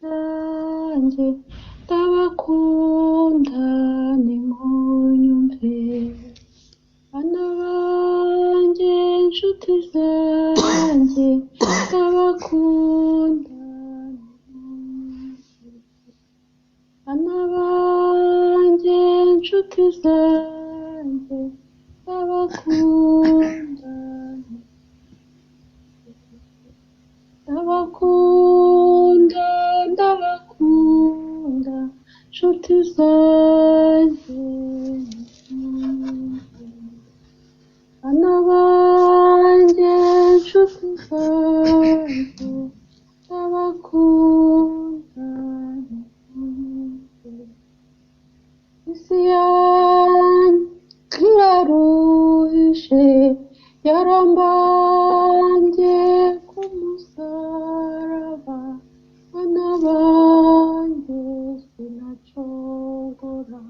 zanjye ndabakunda nimunyumve, bana banjye nshuti zanjye ndabakunda nimunyumve, bana banjye nshuti zanjye ndabakunda, ndabakunda ndabakunda nshuti zanjye, bana banjye nshuti zanjye ndabakunda, isi yanjye iraruhije yarambambye ku musaraba, bana banjye sinacogora,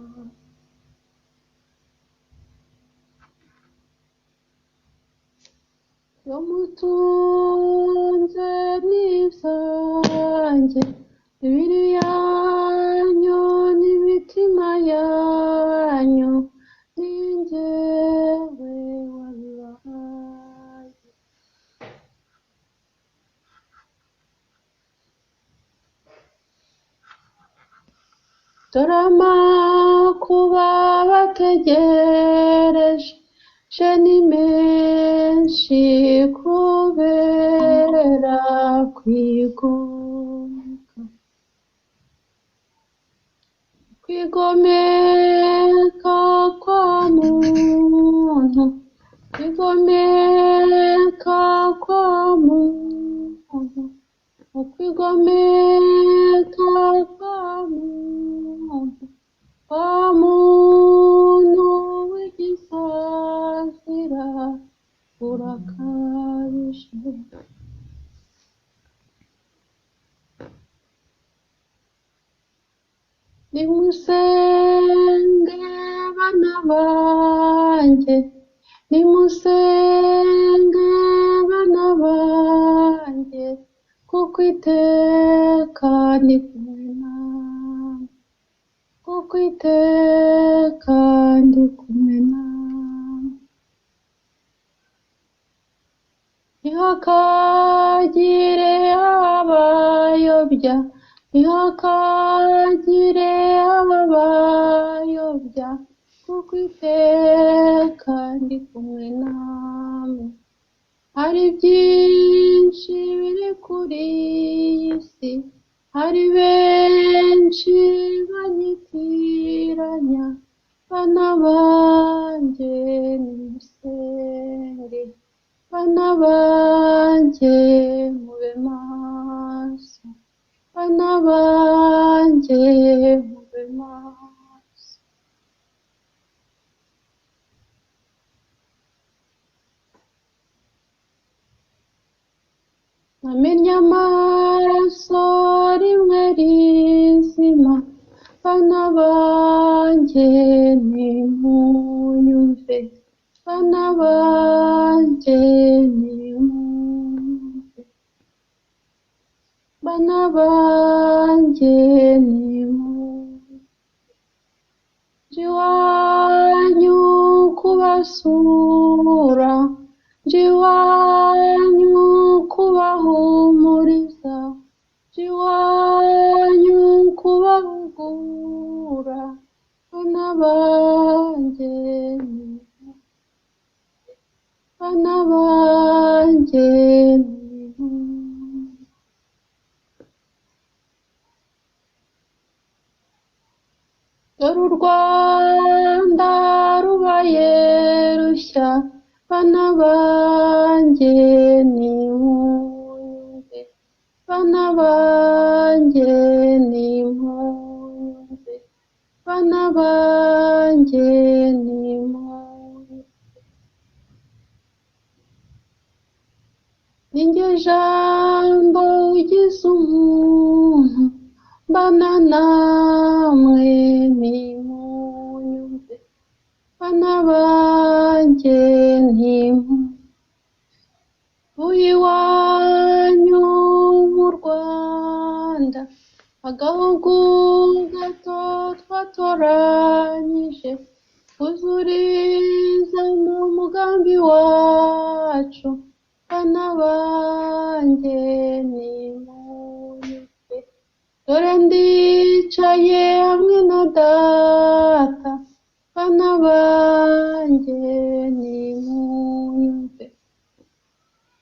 iyo mutunze n'ibyanjye imibiri yanyu n'imitima yanyu ni jyewe wabibahaye, dore amakuba bategereje ni menshi kubera kwigomeka kwa muntu, kwigomeka kwa muntu, ukwigomeka kwa muntu w'igisazira urakabije, nimusenge bana banjye, nimusenge bana banjye, kuko iteka ndi kumwe namwe, kuko iteka ndi kumwe namwe, ntihakagire abayobya, ntihakagire abayobya, kuko iteka ndi kumwe namwe, hari byinshi biri kuri iyi si, hari benshi banyitiranya, bana banjye nimusenge, bana banjye mube maso, bana banjye mube maso, namennye amaraso rimwe rizima, bana banjye nimunyumve, bana banjye nimunyumve, bana banjye nimunyumve, nje iwanyu kubasura, nje iwanyu kubahumuriza, nje iwanyu kubahugura, bana banjye, bana banjye dore u Rwanda rubaye rushya, bana banjye nimunyumve, bana banjye nimunyumve, bana banjye nimunyumve, ninjye jambo ugize umuntu, bana namwe nimunyumve, bana banjye ntimunyumve, iwanyu mu Rwanda agahugu gato twatoranyije kuzuriza mu mugambi wacu, bana banjye nimunyumve, dore ndicaye hamwe na data, bana banjye nimunyumve,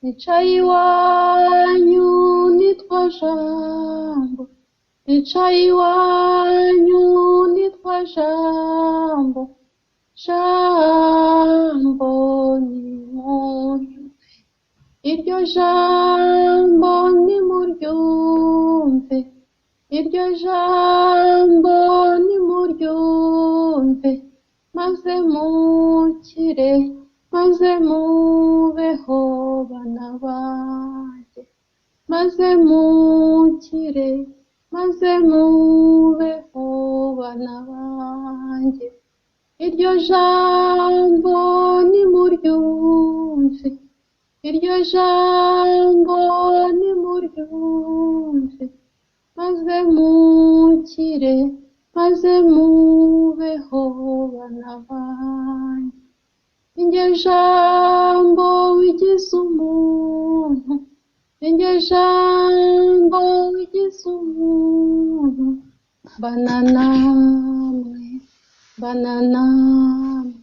nicaye iwanyu nitwa Jambo, nicaye iwanyu nitwa Jambo, Jambo nimunyumve, iryo jambo nimuryumve, iryo jambo nimuryumve, maze mukire, maze mubeho bana banjye, maze mukire, maze mubeho bana banjye, iryo jambo nimuryumve, iryo jambo nimuryumve, maze mukire, maze mubeho bana banjye, ninjye jambo wigize umuntu, ninjye jambo wigize umuntu, bana namwe, bana namwe,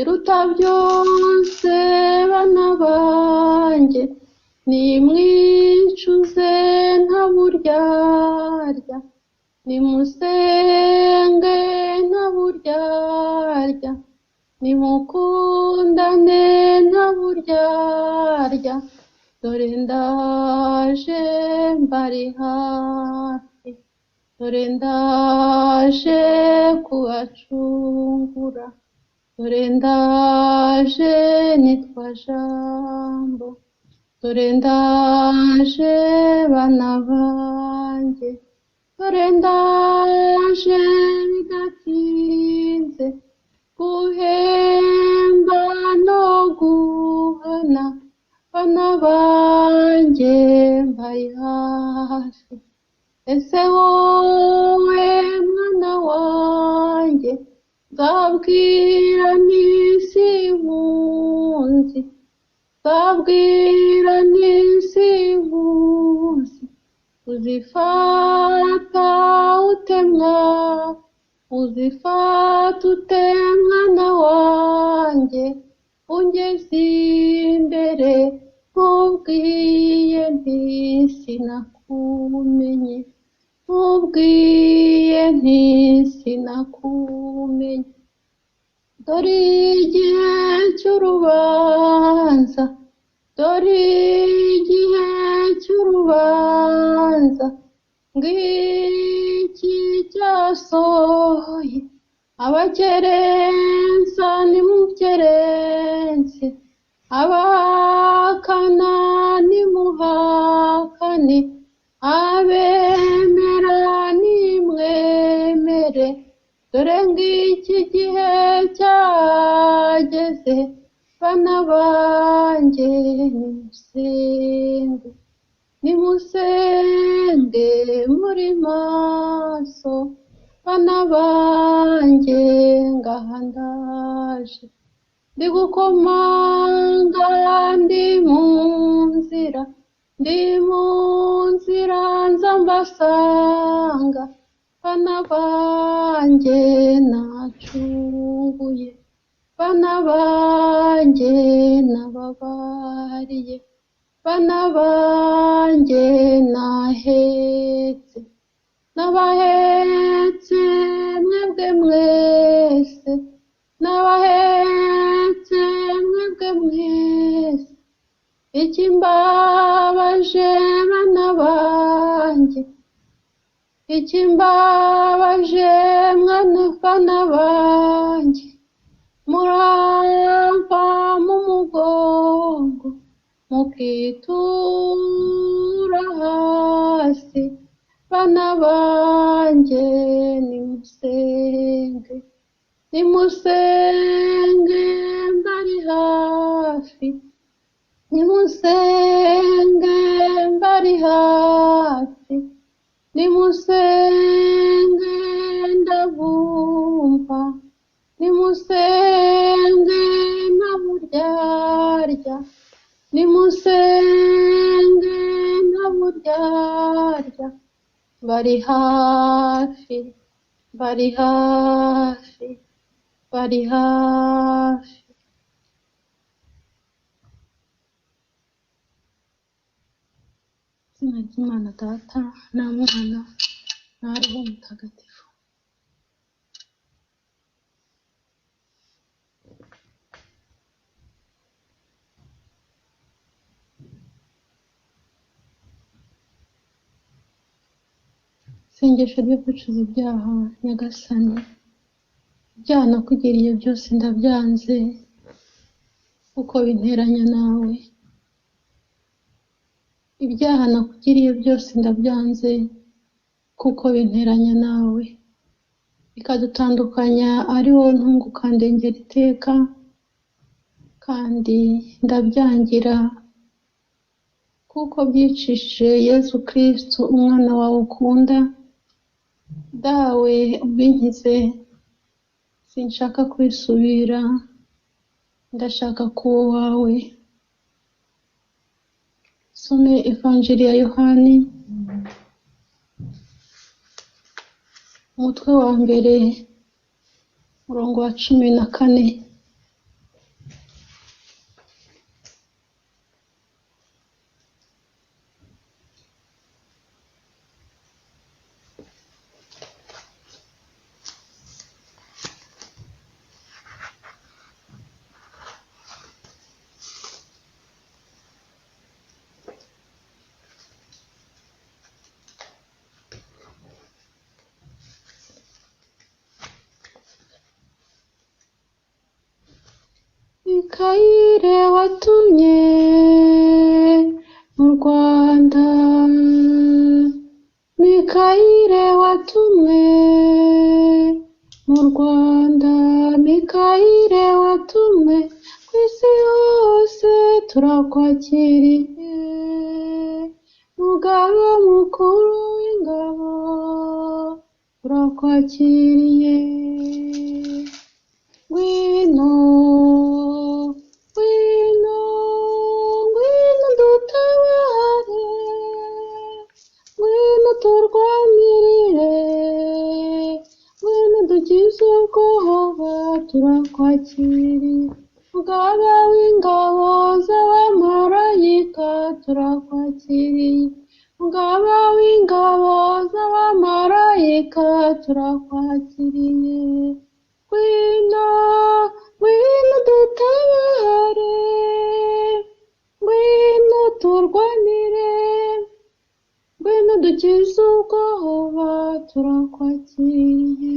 iruta byose bana banjye, nimwicuze nta buryarya, nimusenge nta buryarya, nimukundane nta buryarya, dore ndaje mbari hafi, dore ndaje kubacungura, dore ndaje nitwa Jambo, dore ndaje bana banjye, dore ndaje bidatinze, guhemba no guhana, bana banjye mbari hafi, ese wowe mwana wanjye, nzabwira n'isi nkuzi, nzabwira n'isi nkuzi, uzifata ute uzifata ute mwana wanjye, ungeze imbere nkubwiye nti sinakumenye, nkubwiye nti sinakumenye, dore igihe cy'urubanza, dore igihe cy'urubanza, ngiki cyasohoye, abakerensa nimukerense, abahakana nimuhakane, abemera nimwemere, dore ngiki gihe cyageze, bana banjye nimusenge, nimusenge muri maso, bana banjye ngaha ndaje, ndi gukomanga, ndi mu nzira, ndi mu nzira nza mbasanga, bana banjye nacunguye, bana banjye nababariye, bana banjye nahetse, nabahetse mwebwe mwese, nabahetse mwebwe mwese, ikimbabaje bana banjye, ikimbabaje bana banjye, murampa mu mugongo, mukitura hasi, bana banjye nimusenge, nimusenge mbari hafi, nimusenge mbari hafi, nimusenge ndabumva, nimusenge nta buryarya, nimusenge nta buryarya, bari hafi, bari hafi, bari hafi. Izina ry'Imana Data na Mwana na Roho Mutagatifu. Isengesho ryo kwicuza ibyaha. Nyagasani, ibyaha nakugiriye byose ndabyanze, kuko binteranya nawe. Ibyaha nakugiriye byose ndabyanze, kuko binteranya nawe, bikadutandukanya ari wowe ntunga ukandengera iteka, kandi ndabyangira kuko byicishije Yesu Kristo umwana wawe ukunda. Dawe ubinkize, sinshaka kwisubira, ndashaka kuba uwawe. Some Evanjili ya Yohani, umutwe wa mbere, umurongo wa 14. Mikayire watumye mu Rwanda, Mikayire watumwe mu Rwanda, Mikayire watumwe ku isi yose, turakwakiriye mugaba mukuru w'ingabo, turakwakiriye. Ngwino, ngwino, ngwino dutabare, ngwino turwanirire, ngwino dukize ubwoba, turakwakiriye. Mugaba w'ingabo z'abamarayika, turakwakiriye. Mugaba w'ingabo z'abamarayika, turakwakiriye. Ngwino, ngwino dutabare, ngwino turwanire, ngwino dukize ubwoba, turakwakiriye.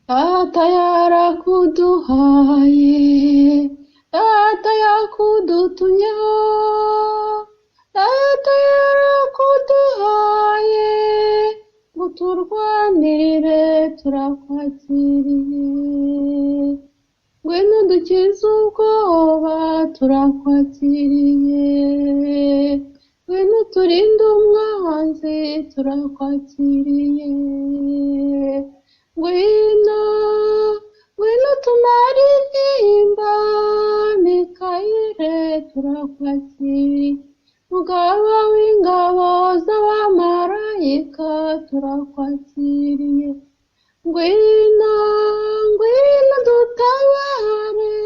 Data yarakuduhaye, Data yakudutumyeho, Data yarakuduhaye ngo turwanirire, turakwakiriye. Ngwino dukize ubwoba, turakwakiriye. Ngwino turinde umwanzi, turakwakiriye. Ngwino, ngwino tumare intimba, Mikayire, turakwakiriye. Mugaba w'ingabo z'abamarayika, turakwakiriye. Ngwino, ngwino dutabare,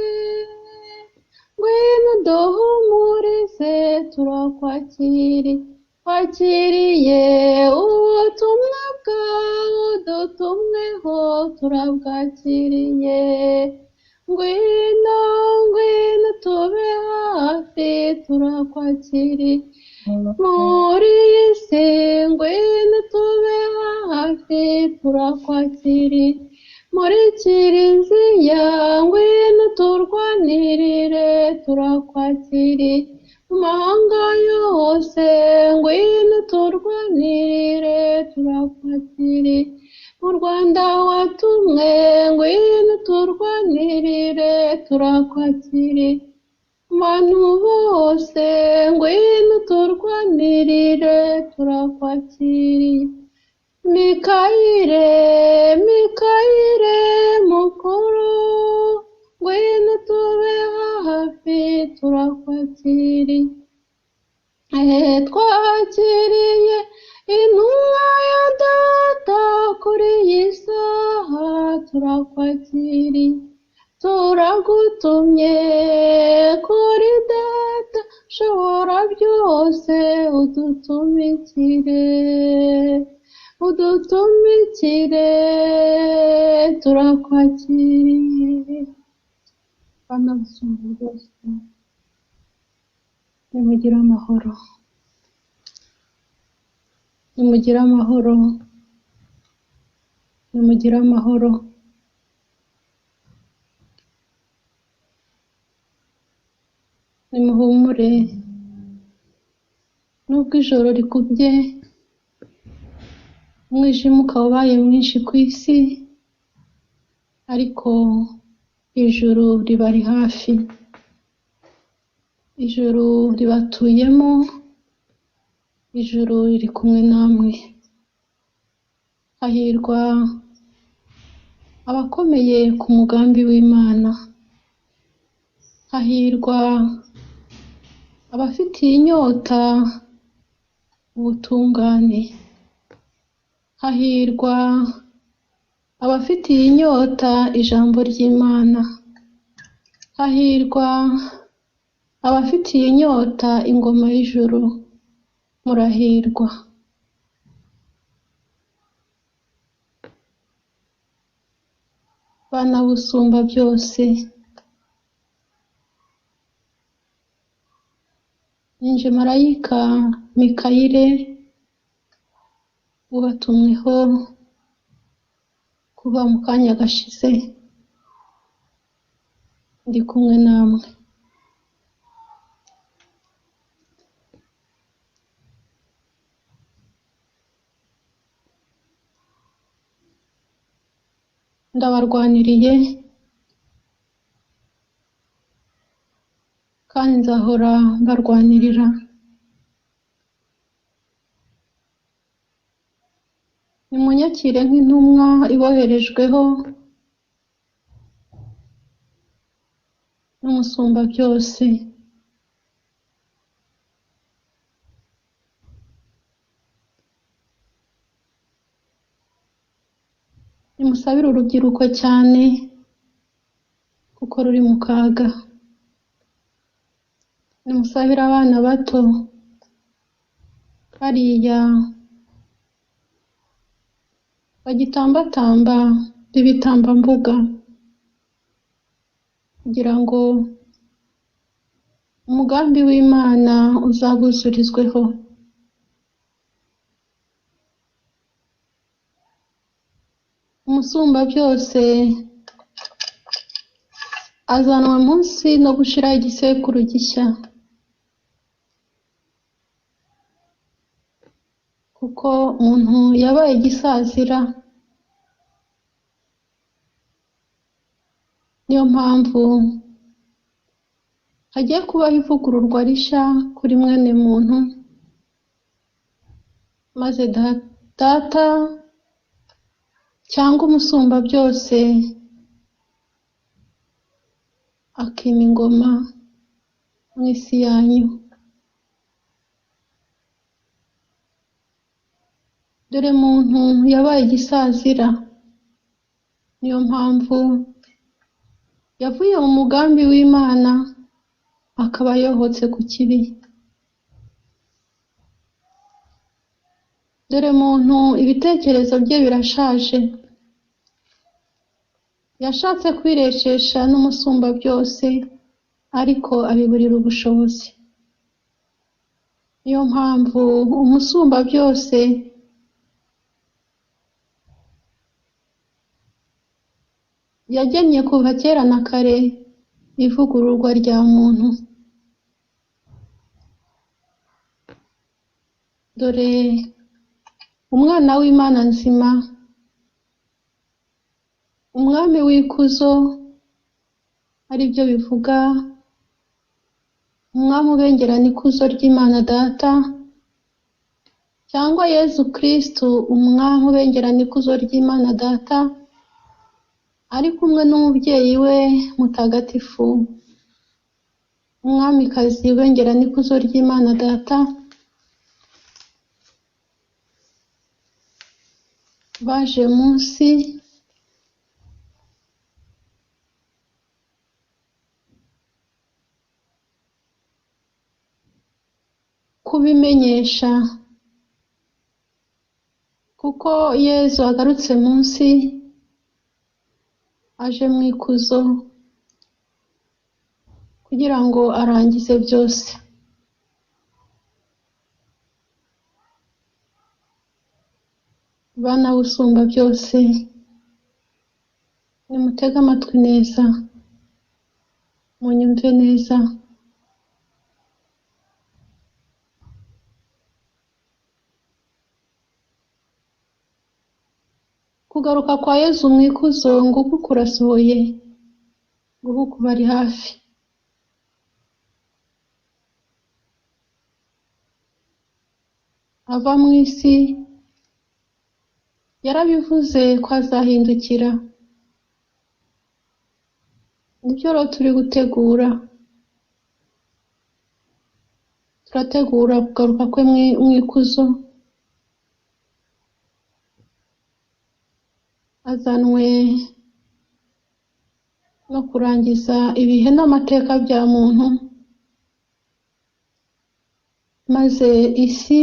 ngwino duhumurize, turakwakiriye. Twakiriye ubutumwa bwawe dutumweho, turabwakiriye. Ngwino, ngwino tube hafi, turakwakiriye. Muri iyi si ngwino tube hafi, turakwakiriye. Muri kiliziya ngwino turwanirire, turakwakiriye. Mu mahanga yose ngwino turwanirire, turakwakiriye. Mu Rwanda watumwe ngwino turwanirire, turakwakiriye. bantu bose ngwino turwanirire turakwakiriye Mikayire Mikayire mukuru ngwino tube hafi turakwakiriye twakiriye intumwa ya data kuri iyi saha turakwakiriye turagutumye kuri data shobora byose udutumikire turakwakiriye bana basumba rwose nimugire amahoro nimugire amahoro nimugire amahoro nimuhumure nubwo ijoro rikubye umwijima ukaba ubaye mwinshi ku isi ariko ijuru ribari hafi ijuru ribatuyemo ijuru riri kumwe namwe hahirwa abakomeye ku mugambi w'Imana hahirwa abafitiye inyota ubutungane hahirwa abafitiye inyota ijambo ry'Imana hahirwa abafitiye inyota ingoma y'ijuru murahirwa bana busumba byose ninje marayika Mikayire ubatumweho kuba mu kanya gashize ndi kumwe namwe ndabarwaniriye kandi nzahora mbarwanirira nimunyakire nk'intumwa iboherejweho n'umusumba byose nimusabire urubyiruko cyane kuko ruri mu kaga nimusabire abana bato bariya bagitambatamba b'ibitambambuga kugira ngo umugambi w'Imana uzabuzurizweho umusumba byose azanwa munsi no gushira igisekuru gishya kuko umuntu yabaye igisazira niyo mpamvu hagiye kubaho ivugururwa rishya kuri mwene muntu maze data cyangwa umusumba byose akima ingoma mu isi yanyu dore muntu yabaye igisazira niyo mpamvu yavuye mu mugambi w'Imana akaba yohotse ku kibi dore muntu ibitekerezo bye birashaje yashatse kwireshesha n'umusumba byose ariko abiburira ubushobozi niyo mpamvu umusumba byose yagennye kuva kera na kare ivugururwa rya muntu dore umwana w'Imana nzima umwami w'ikuzo ari byo bivuga umwami ubengerana ikuzo ry'Imana Data, cyangwa Yezu Kristu umwami ubengerana ikuzo ry'Imana Data, ari kumwe n'umubyeyi we mutagatifu, umwamikazi ubengerana ikuzo ry'Imana Data, baje munsi kubimenyesha, kuko Yezu agarutse munsi aje mu ikuzo kugira ngo arangize byose. Bana usumba byose, nimutege amatwi neza, munyumve neza. Kugaruka kwa Yezu mu ikuzo nguku kurasohoye, nguku kubari hafi. Ava mu isi yarabivuze ko azahindukira. Nibyo rero turi gutegura. Turategura kugaruka kwe mu ikuzo. Azanwe no kurangiza ibihe n'amateka bya muntu, maze isi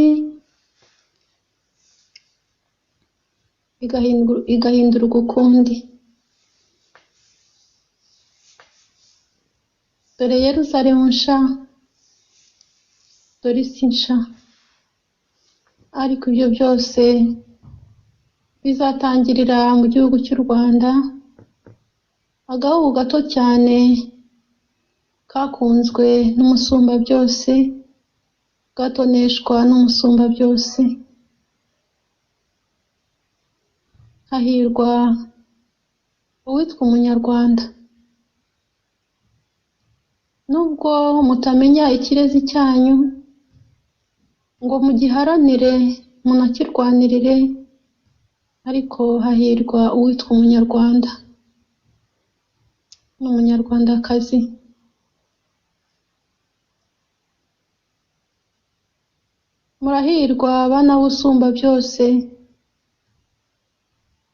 igahindurwa ukundi. Dore Yerusalemu nsha, dore isi nsha. Ariko ibyo byose bizatangirira mu gihugu cy'u Rwanda, agahugu gato cyane kakunzwe n'umusumba byose, gatoneshwa n'umusumba byose. Hahirwa uwitwa umunyarwanda. Nubwo mutamenya ikirezi cyanyu ngo mugiharanire munakirwanirire, ariko hahirwa uwitwa umunyarwanda n'umunyarwandakazi. Murahirwa bana b'usumba byose,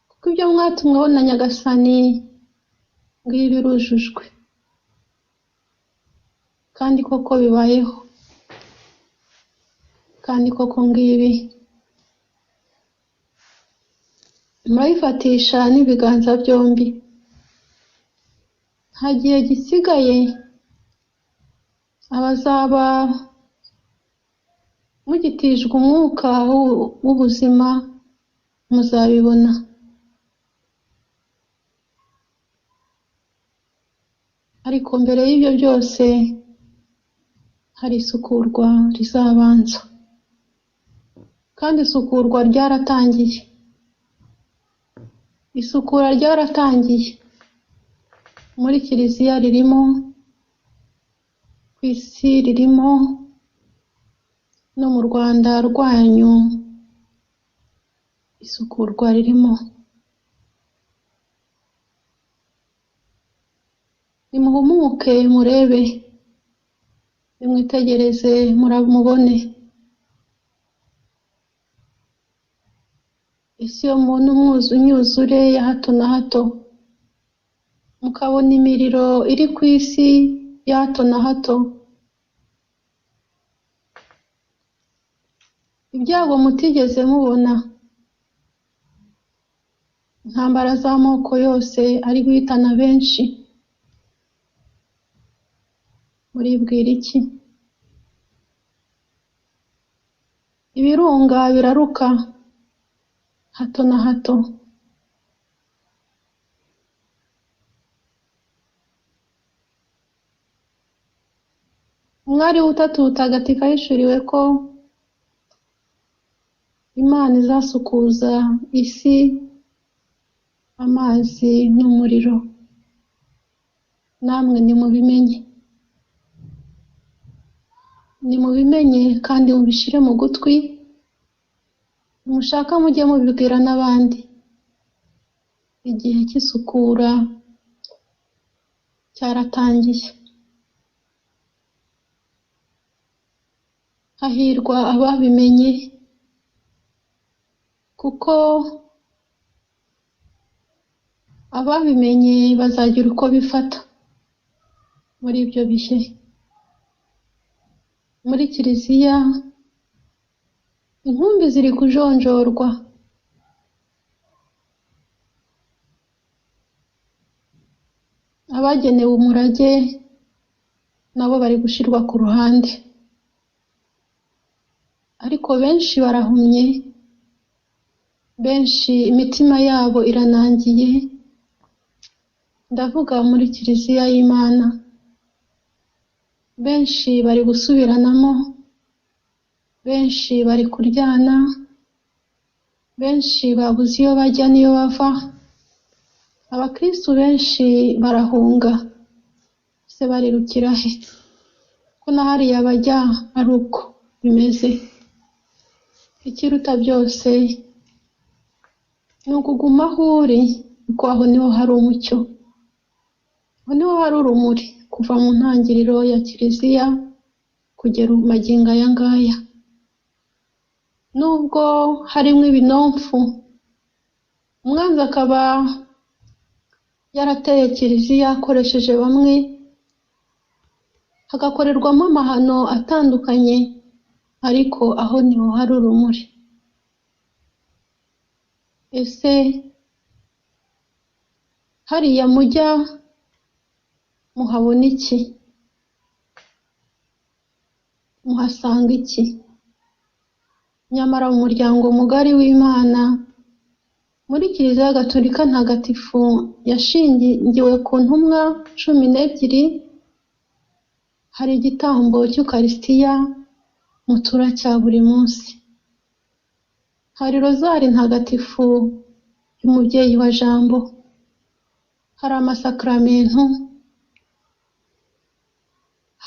kuko ibyo mwatumweho na Nyagasani ngibi birujujwe, kandi koko bibayeho, kandi koko ngibi murabifatisha n'ibiganza byombi. Nta gihe gisigaye, abazaba mugitijwe umwuka w'ubuzima muzabibona. Ariko mbere y'ibyo byose hari isukurwa rizabanza, kandi isukurwa ryaratangiye. Isukura ryaratangiye muri Kiliziya ririmo, ku isi ririmo, no mu Rwanda rwanyu isukurwa ririmo. Nimuhumuke murebe, nimwitegereze murabumubone. Isi yo mubona imyuzure ya hato na hato, mukabona imiriro iri ku isi ya hato na hato, ibyago mutigeze mubona, intambara z'amoko yose ari guhitana benshi. Muribwira iki? Ibirunga biraruka hato na hato. Umwari w'ubutatu butagatifu ahishuriwe ko Imana izasukuza isi amazi n'umuriro. Namwe nimubimenye. nimubimenye kandi mubishire mu gutwi, mushaka mujye mubibwira n'abandi. Igihe cy'isukura cyaratangiye. Hahirwa ababimenye, kuko ababimenye bazagira uko bifata muri ibyo bihe. Muri Kiliziya intumbi ziri kujonjorwa. Abagenewe umurage nabo bari gushirwa ku ruhande. Ariko benshi barahumye, benshi imitima yabo iranangiye. Ndavuga muri Kiliziya y'Imana. Benshi bari gusubiranamo, benshi bari kuryana, benshi babuze iyo bajya n'iyo bava. Abakristu benshi barahunga, se barirukira he? Ko na hariya bajya ari uko bimeze. Ikiruta byose ni ukuguma aho uri, kuko aho niho hari umucyo, aho niho hari urumuri, kuva mu ntangiriro ya Kiliziya kugera magingo aya ngaya. Nubwo harimo ibinomfu, umwanzi akaba yarateye Kiliziya akoresheje bamwe, hagakorerwamo amahano atandukanye, ariko aho niho hari urumuri. Ese hariya mujya muhabona iki? Muhasanga iki? Nyamara umuryango mugari w'Imana muri Kiliziya Gatolika Ntagatifu yashingiwe ku ntumwa 12, hari igitambo cy'Ukaristiya mutura cya buri munsi. Hari rozari ntagatifu y'umubyeyi wa Jambo. Hari amasakramentu,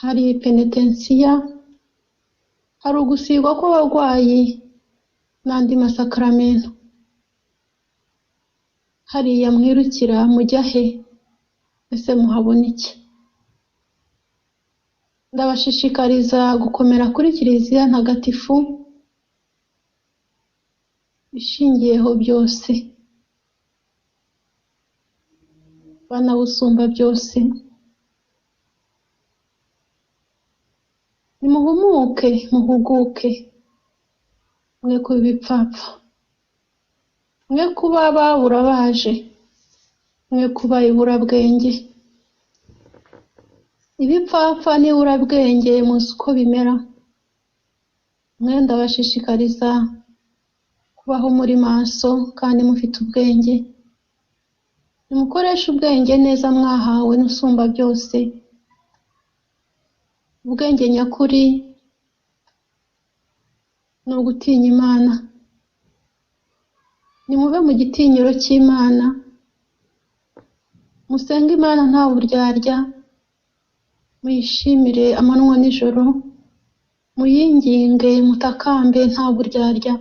hari penetensiya, hari ugusigwa kw'abarwayi n'andi masakramentu. Hariya mwirukira mujya he? Ese muhabona iki? Ndabashishikariza gukomera kuri Kiliziya Ntagatifu ishingiyeho byose, banawusumba byose. Nimuhumuke, muhuguke, mwe kuba ibipfapfa, mwe kuba babura baje, mwe kuba iburabwenge. Ibipfapfa n'iburabwenge muzi uko bimera. Mwe ndabashishikariza kubaho muri maso kandi mufite ubwenge. Nimukoreshe ubwenge neza mwahawe n'usumba byose. Ubwenge nyakuri ni ugutinya Imana. Nimube mu gitinyiro cy'Imana, musenge Imana nta buryarya, muyishimire amanywa n'ijoro, muyinginge mutakambe nta buryarya,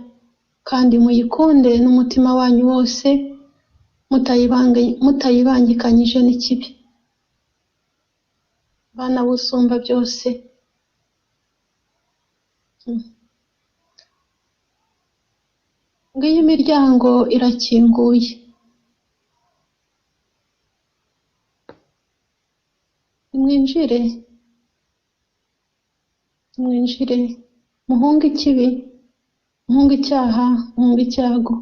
kandi muyikunde n'umutima wanyu wose, mutayibangikanyije n'ikibi. Bana busumba byose, ngiyi imiryango irakinguye. Nimwinjire, nimwinjire, muhunge ikibi, muhunge icyaha, muhunge icyago.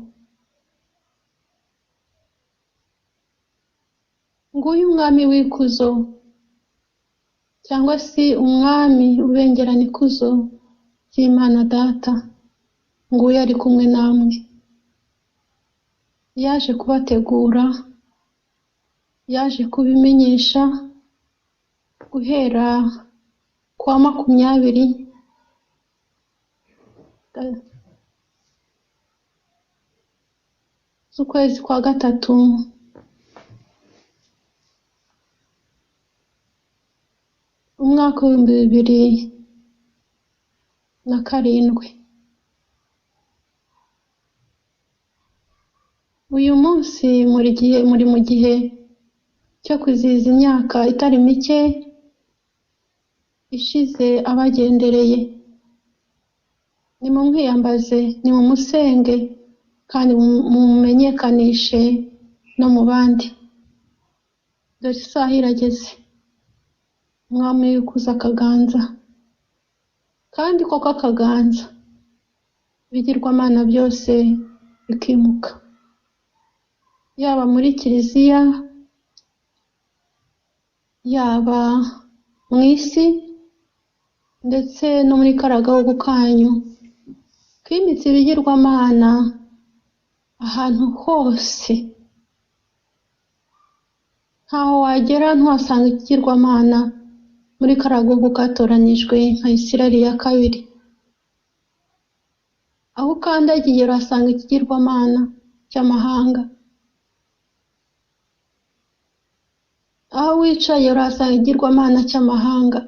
Nguyu umwami w'ikuzo, cyangwa se umwami ubengerana ikuzo ry'Imana Data. Nguyu ari kumwe namwe, yaje kubategura, yaje kubimenyesha guhera kwa 20 z'ukwezi kwa gatatu umwaka w'2023. na karindwi. Uyu munsi muri mu gihe cyo kwizihiza imyaka itari mike ishize abagendereye. Nimumwiyambaze, nimumusenge, kandi mumumenyekanishe no mu bandi. Dore isaha irageze, umwami w'ikuzo akaganza, kandi koko akaganza, ibigirwamana byose bikimuka, yaba muri kiliziya, yaba mu isi, ndetse no muri kariya gahugu kanyu kimitse ibigirwamana ahantu hose. Ntaho wagera ntuhasanga ikigirwamana muri kariya gahugu katoranijwe nka Isirayeli ya kabiri. Aho ukandagiye urahasanga ikigirwamana cy'amahanga, aho wicaye urahasanga ikigirwamana cy'amahanga,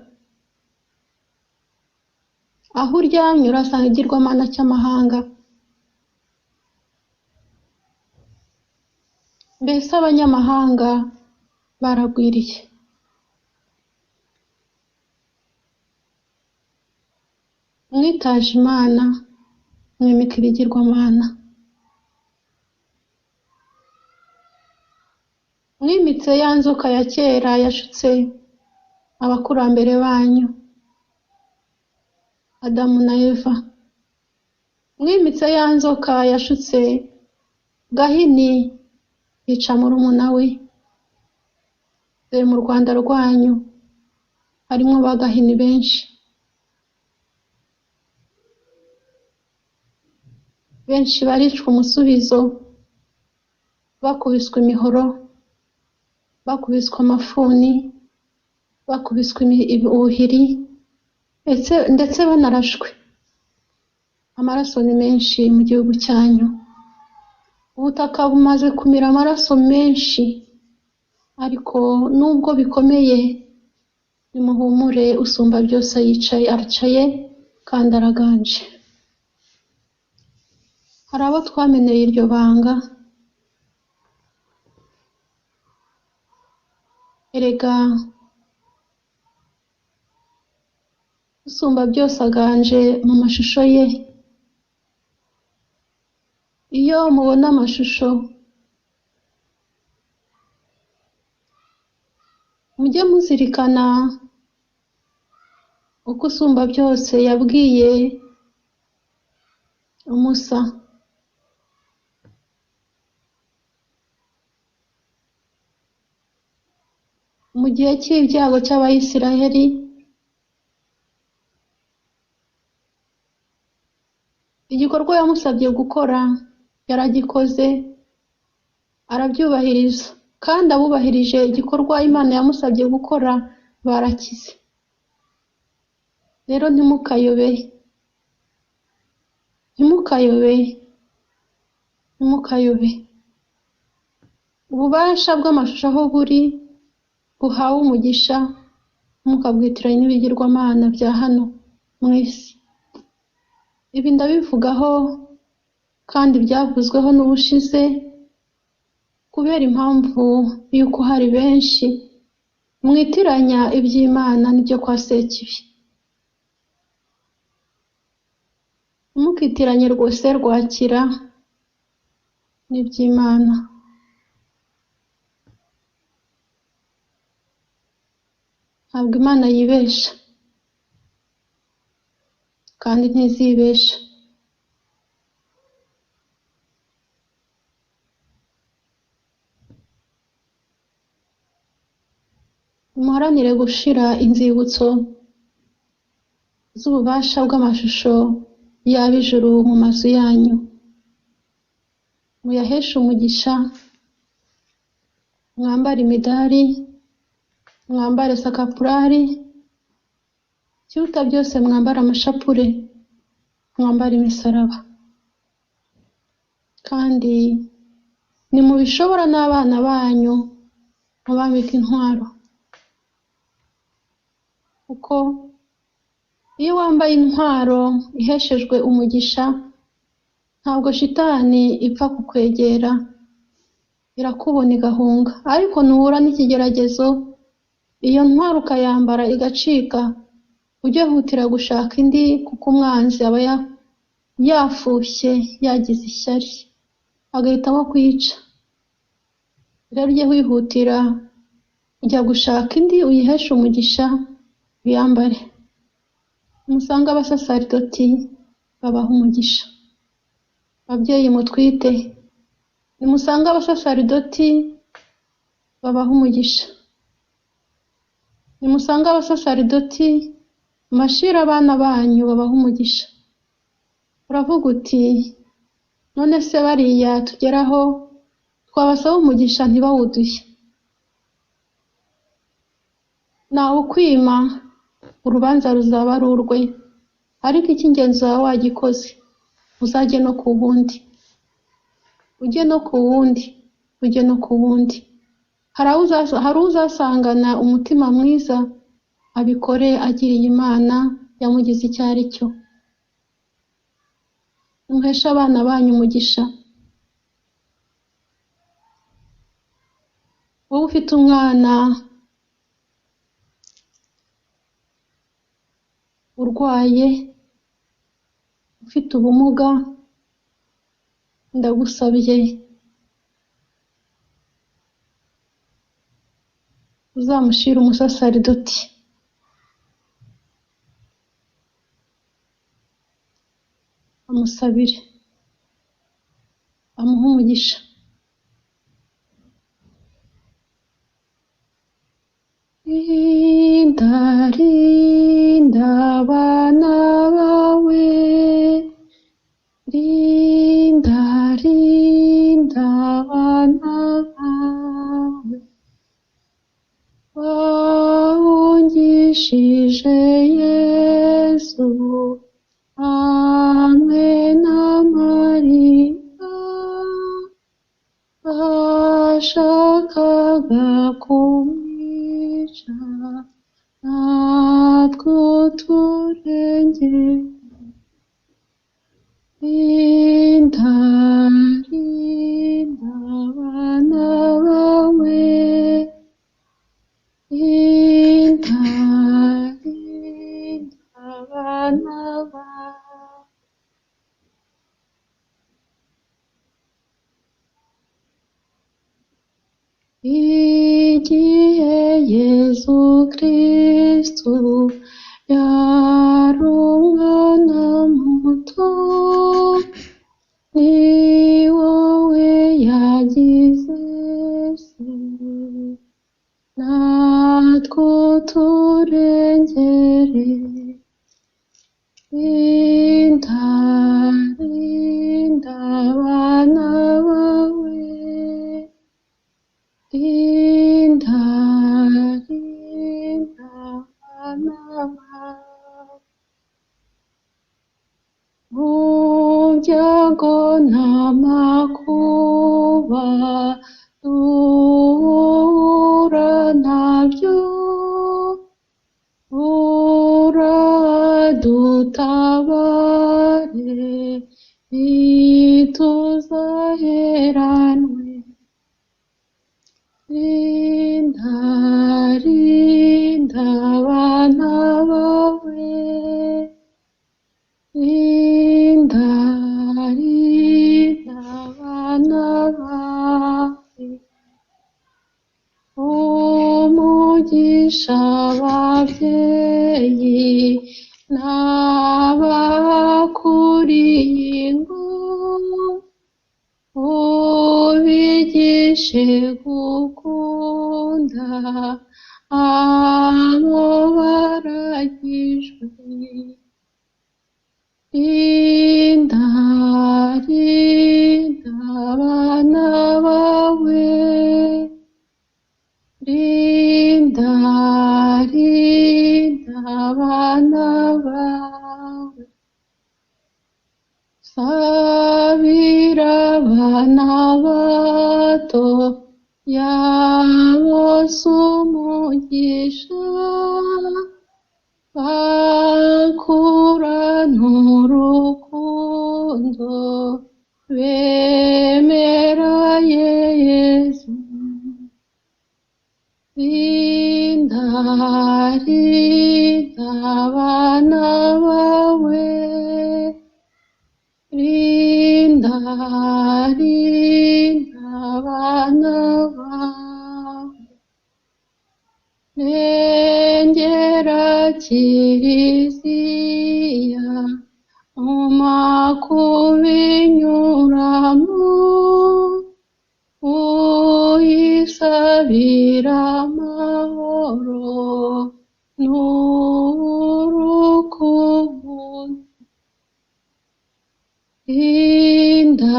aho uryamye urahasanga ikigirwamana cy'amahanga. Mbese abanyamahanga baragwiriye. Mwitaje Imana, mwimika ibigirwamana. Mwimitse ya nzoka ya kera yashutse abakurambere banyu, Adamu na Eva. Mwimitse ya nzoka yashutse Gahini yica murumuna we. Dore mu Rwanda rwanyu harimo ba Gahini benshi. Benshi baricwa umusubizo, bakubiswe imihoro, bakubiswe amafuni, bakubiswe ubuhiri, ndetse banarashwe. Amaraso ni menshi mu gihugu cyanyu. Ubutaka bumaze kumira amaraso menshi, ariko nubwo bikomeye, nimuhumure, usumba byose aricaye kandi araganje. Hari abo twameneye iryo banga. Erega usumba byose aganje mu mashusho ye. Iyo mubona amashusho, mujye muzirikana uko usumba byose yabwiye Musa. Mu gihe cy'ibyago cy'Abayisiraheli, igikorwa yamusabye gukora yaragikoze, arabyubahiriza, kandi abubahirije igikorwa Imana yamusabye gukora barakize. Rero ntimukayobe, ububasha bw'amashusho aho buri buhawe umugisha, mukabwitiranya n'ibigirwamana bya hano mu isi. Ibi ndabivugaho kandi byavuzweho n'ubushize, kubera impamvu y'uko hari benshi mwitiranya iby'Imana n'ibyo kwa Sekibi. Ntimukitiranye rwose Rwakira n'iby'Imana. Ntabwo Imana yibesha, kandi ntizibesha. Muharanire gushira inzibutso z'ububasha bw'amashusho y'ab'ijuru mu mazu yanyu. Muyaheshe umugisha, mwambare imidari, mwambare sakapurari, ikiruta byose mwambare amashapure, mwambare imisaraba. Kandi nimubishobora n'abana banyu mubambike intwaro, kuko Iyo wambaye intwaro iheshejwe umugisha, ntabwo shitani ipfa kukwegera, irakubona igahunga. Ariko nuhura n'ikigeragezo, iyo ntwaro ukayambara igacika, ujye hutira gushaka indi, kuko umwanzi aba yafushye, yagize ishyari, agahitamo kuyica. Rero ujye wihutira ujya gushaka indi, uyiheshe umugisha, uyambare. Musange abasaserdoti babaha umugisha. Babyeyi mutwite, nimusange abasaserdoti babaha umugisha. Nimusange abasaserdoti mashira abana banyu babaha umugisha. Uravuga uti, none se bariya tugeraho twabasaba umugisha ntibawuduhe? Nawe ukwima, urubanza ruzaba ari urwe, ariko icy'ingenzi waba wagikoze. Uzajye no ku wundi, ujye no ku wundi, ujye no ku wundi. Hari uzasangana umutima mwiza, abikore agiriye Imana yamugize icyo ari cyo. Muheshe abana banyu umugisha. Wowe ufite umwana urwaye, ufite ubumuga, ndagusabye uzamushire umusaserdoti, amusabire, amuhe umugisha. Rinda, rinda abana bawe, rinda, rinda abana bawe, wahungishije Yesu hamwe na Mariya, bashakaga kumwica, natwe uturengere. Rinda, rinda abana bawe, rinda, rinda abana bawe. Igihe Yesu Kristo yari umwana muto, ni wowe yagize se, natwe uturengere. Rinda, rinda abana bawe, rinda, rinda abana bawe. Mu byago n'amakuba duhura nabyo, uradutabare, ntituzaheranwe. Rinda, rinda abana bawe, rinda, rinda abana bawe. Umugisha ababyeyi n'abakuriye ingo, ubigishe gukunda abo baragijwe. Rinda, rinda abana bawe, rinda, rinda abana bawe. Sabira abana bato yabose umugisha, bemera Yesu, rinda abana bawe, rinda abana bawe, rengera Kiliziya mu makuba inyuramo, uyisabira amahoro n'urukundo. Rinda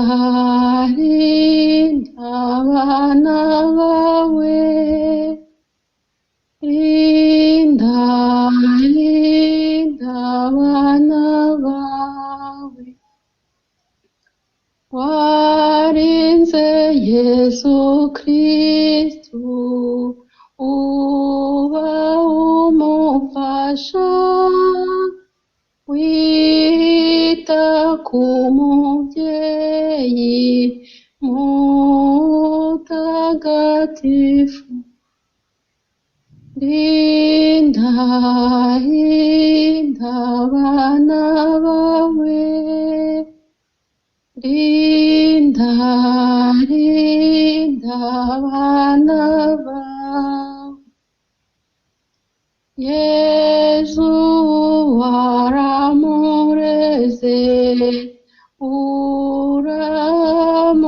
abana bawe, rinda abana bawe, warinze Yesu Kristu uba umufasha, wita ku mubyeyi mutagatifu, rinda abana bawe, rinda abana bawe. Yesu waramureze,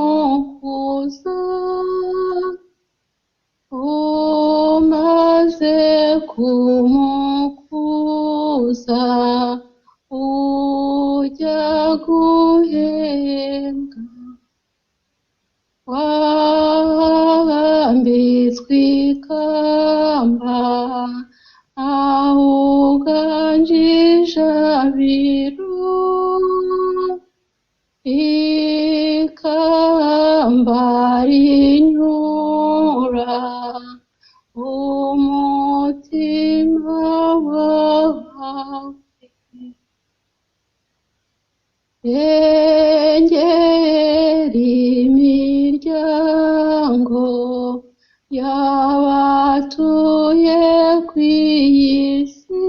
uramukuza, umaze kumukuza ujya guhembwa, wambitswe ikamba aho uganjije abiro, ikamba rinyura umutima wawe, rengera imiryango y'abatuye ku isi,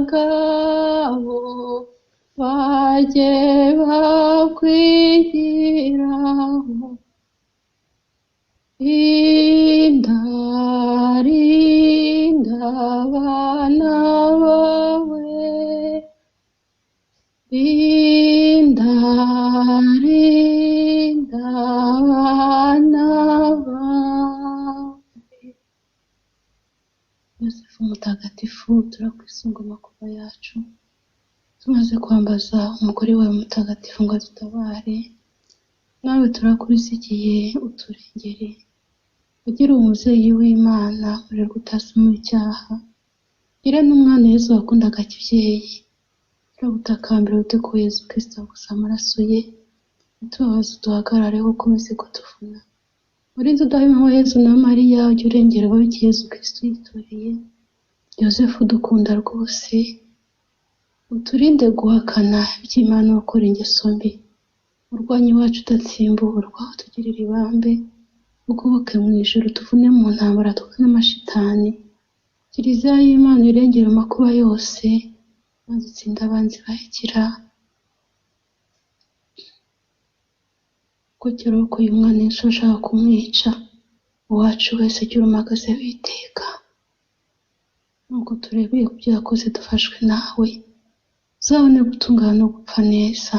abagabo bajye bakwigiraho, rinda abana bawe, rinda abana bawe. Yosefu mutagatifu, turakwisunga amakuba yacu, tumaze kwambaza umugore wawe mutagatifu ngo adutabare, nawe turakurizigiye uturengere, ugire umubyeyi w'Imana urerwa utasoma icyaha, gira n'umwana Yesu wakundaga kibyeyi, turagutakambira ute ko Yesu Kristo agusa amaraso ye, utubabaze uduhagarareho ukomeze kutuvuna, urinze udahwema Yesu na Mariya, ujye urengera ababiki Yesu Kristo yitoreye, Yosefu dukunda rwose, uturinde guhakana iby'Imana no gukora ingeso mbi, urwanyi wacu udatsimburwa, utugirire ibambe, ugoboke mu ijuru, tuvune mu ntambara tukane amashitani, Kiliziya y'Imana irengera amakuba yose, maze utsinde abanzi bahigira, kuko kirokoye umwana Yesu ashaka kumwica, uwacu wese gira umagaze witeka, nubwo turebeye ku byo yakoze dufashwe nawe, uzabone gutungana no gupfa neza,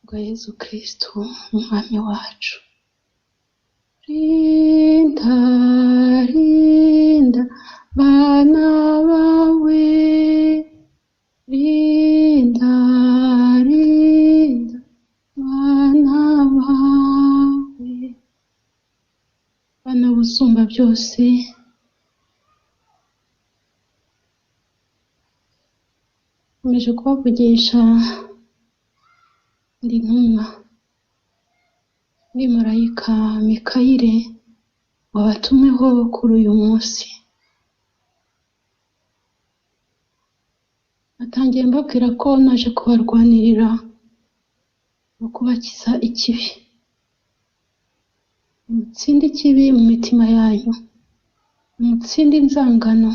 bwa Yesu Kristo umwami wacu. Rinda bana bawe, rinda bana bawe, bana busumba byose, nkomeje kubavugisha ndi ntumwa, ndi marayika Mikayire wabatumweho kuri uyu munsi. natangiye mbabwira ko naje kubarwanirira no kubakiza ikibi. Mutsinde ikibi mu mitima yanyu, mutsinde inzangano,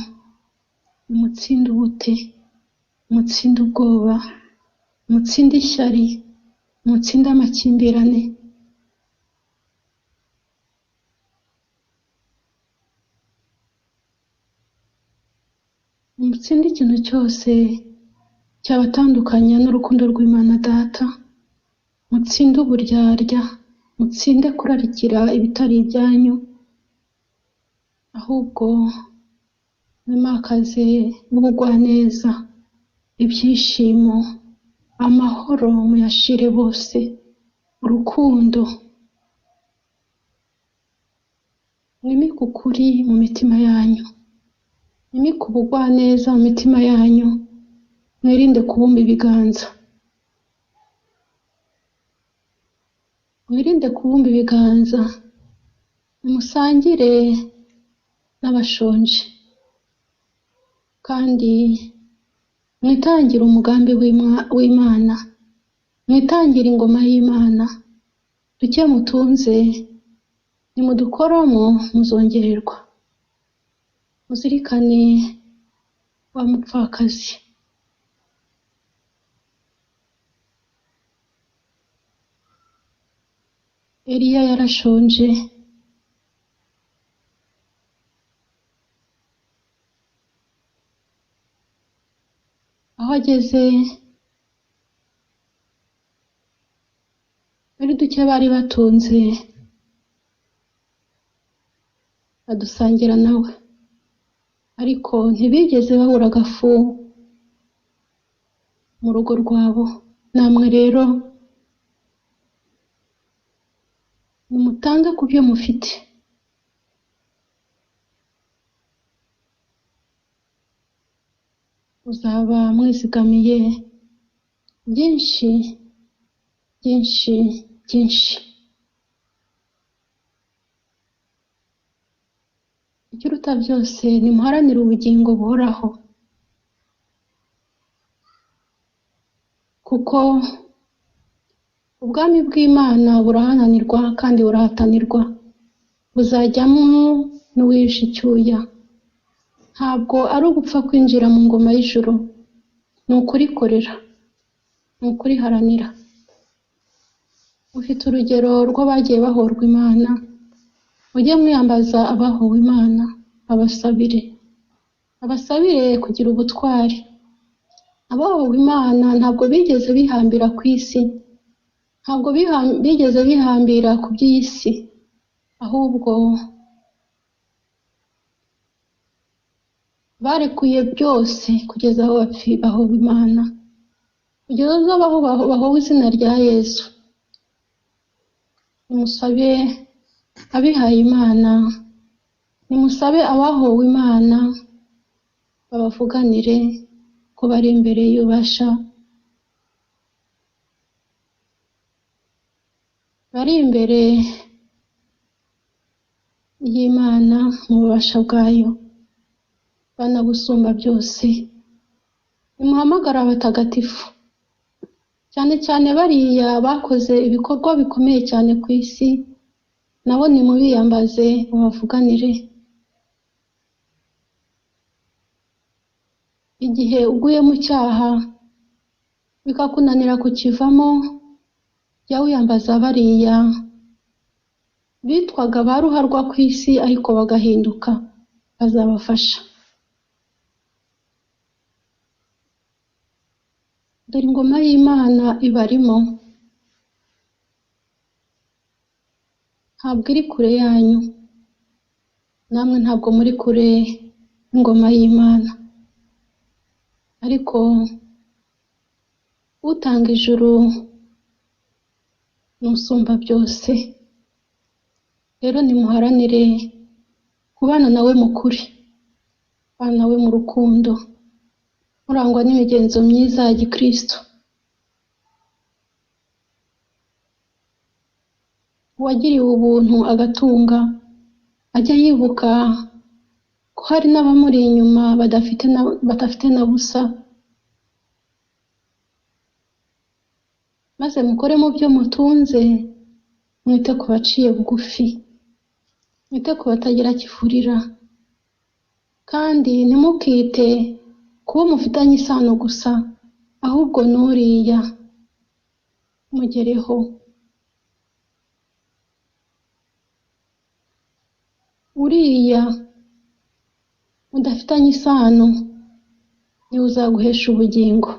mutsinde ubute, mutsinde ubwoba, mutsinde ishyari, mutsinde amakimbirane. Mutsinde ikintu cyose cyabatandukanya n'urukundo rw'Imana Data. Mutsinde uburyarya, mutsinde kurarikira ibitari ibyanyu, ahubwo mwimakaze ubugwaneza, ibyishimo, amahoro muyashire bose, urukundo. Mwimike ukuri mu mitima yanyu, mwimike ubugwaneza mu mitima yanyu, mwirinde kubumba ibiganza. Mwirinde kubumba ibiganza, musangire n'abashonje, kandi mwitangire umugambi w'Imana, mwitangire ingoma y'Imana. Duke mutunze nimudukoramo muzongererwa. Muzirikane wa mupfakazi. Eliya yarashonje, aho ageze muri duke bari batunze adusangira nawe, ariko ntibigeze babura agafu mu rugo rwabo. Namwe rero nimutange ku byo mufite. Uzaba mwizigamiye byinshi byinshi byinshi. Ikiruta byose nimuharanire ubugingo buhoraho, kuko ubwami bw'Imana burahananirwa kandi burahatanirwa, buzajyamo n'uwishe icyuya. Ntabwo ari ugupfa kwinjira mu ngoma y'ijuru, ni ukurikorera, ni ukuriharanira. Ufite urugero rw'abagiye bahorwa Imana, mujye mwiyambaza abahowe Imana, abasabire kugira ubutwari. Abahowe Imana ntabwo bigeze bihambira ku isi, ntabwo bigeze bihambira ku by'iyi si, ahubwo barekuye byose kugeza aho bahowe Imana, kugeza aho bahowe izina rya Yesu. Nimusabe abihaye Imana, nimusabe abahowe Imana babavuganire ko bari imbere y'ububasha, bari imbere y'Imana mu bubasha bwayo, banabusumba byose. Nimuhamagara abatagatifu, cyane cyane bariya bakoze ibikorwa bikomeye cyane ku isi, nabo nimubiyambaze babavuganire. Igihe uguye mu cyaha bikakunanira kukivamo, jya wiyambaza bariya bitwaga ba ruharwa ku isi ariko bagahinduka, bazabafasha. Dore ingoma y'Imana ibarimo, ntabwo iri kure yanyu, namwe ntabwo muri kure y'ingoma y'Imana. Ariko utanga ijuru n'usumba byose. Rero nimuharanire kubana nawe mu kuri, kubana nawe mu rukundo, murangwa n'imigenzo myiza ya Gikristo. Uwagiriwe ubuntu agatunga, ajya yibuka ko hari n'abamuri inyuma badafite na busa, maze mukore mu byo mutunze, mwite ku baciye bugufi, mwite ku batagira kivurira, kandi ntimukite kubo mufitanye isano gusa, ahubwo n'uriya mugereho. Uriya mudafitanye isano niwe uzaguhesha ubugingo.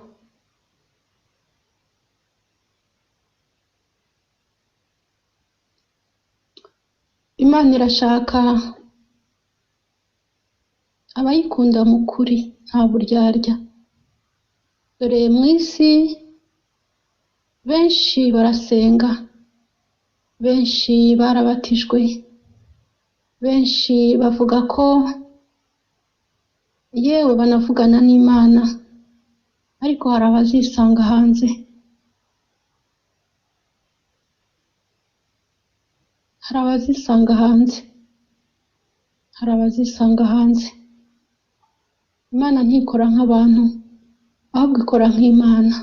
Imana irashaka abayikunda mu kuri nta buryarya. Dore mu isi benshi barasenga, benshi barabatijwe, benshi bavuga ko yewe banavugana n'Imana, ariko hari abazisanga hanze. Hari abazisanga hanze. Hari abazisanga hanze. Imana ntikora nk'abantu, ahubwo ikora nk'Imana.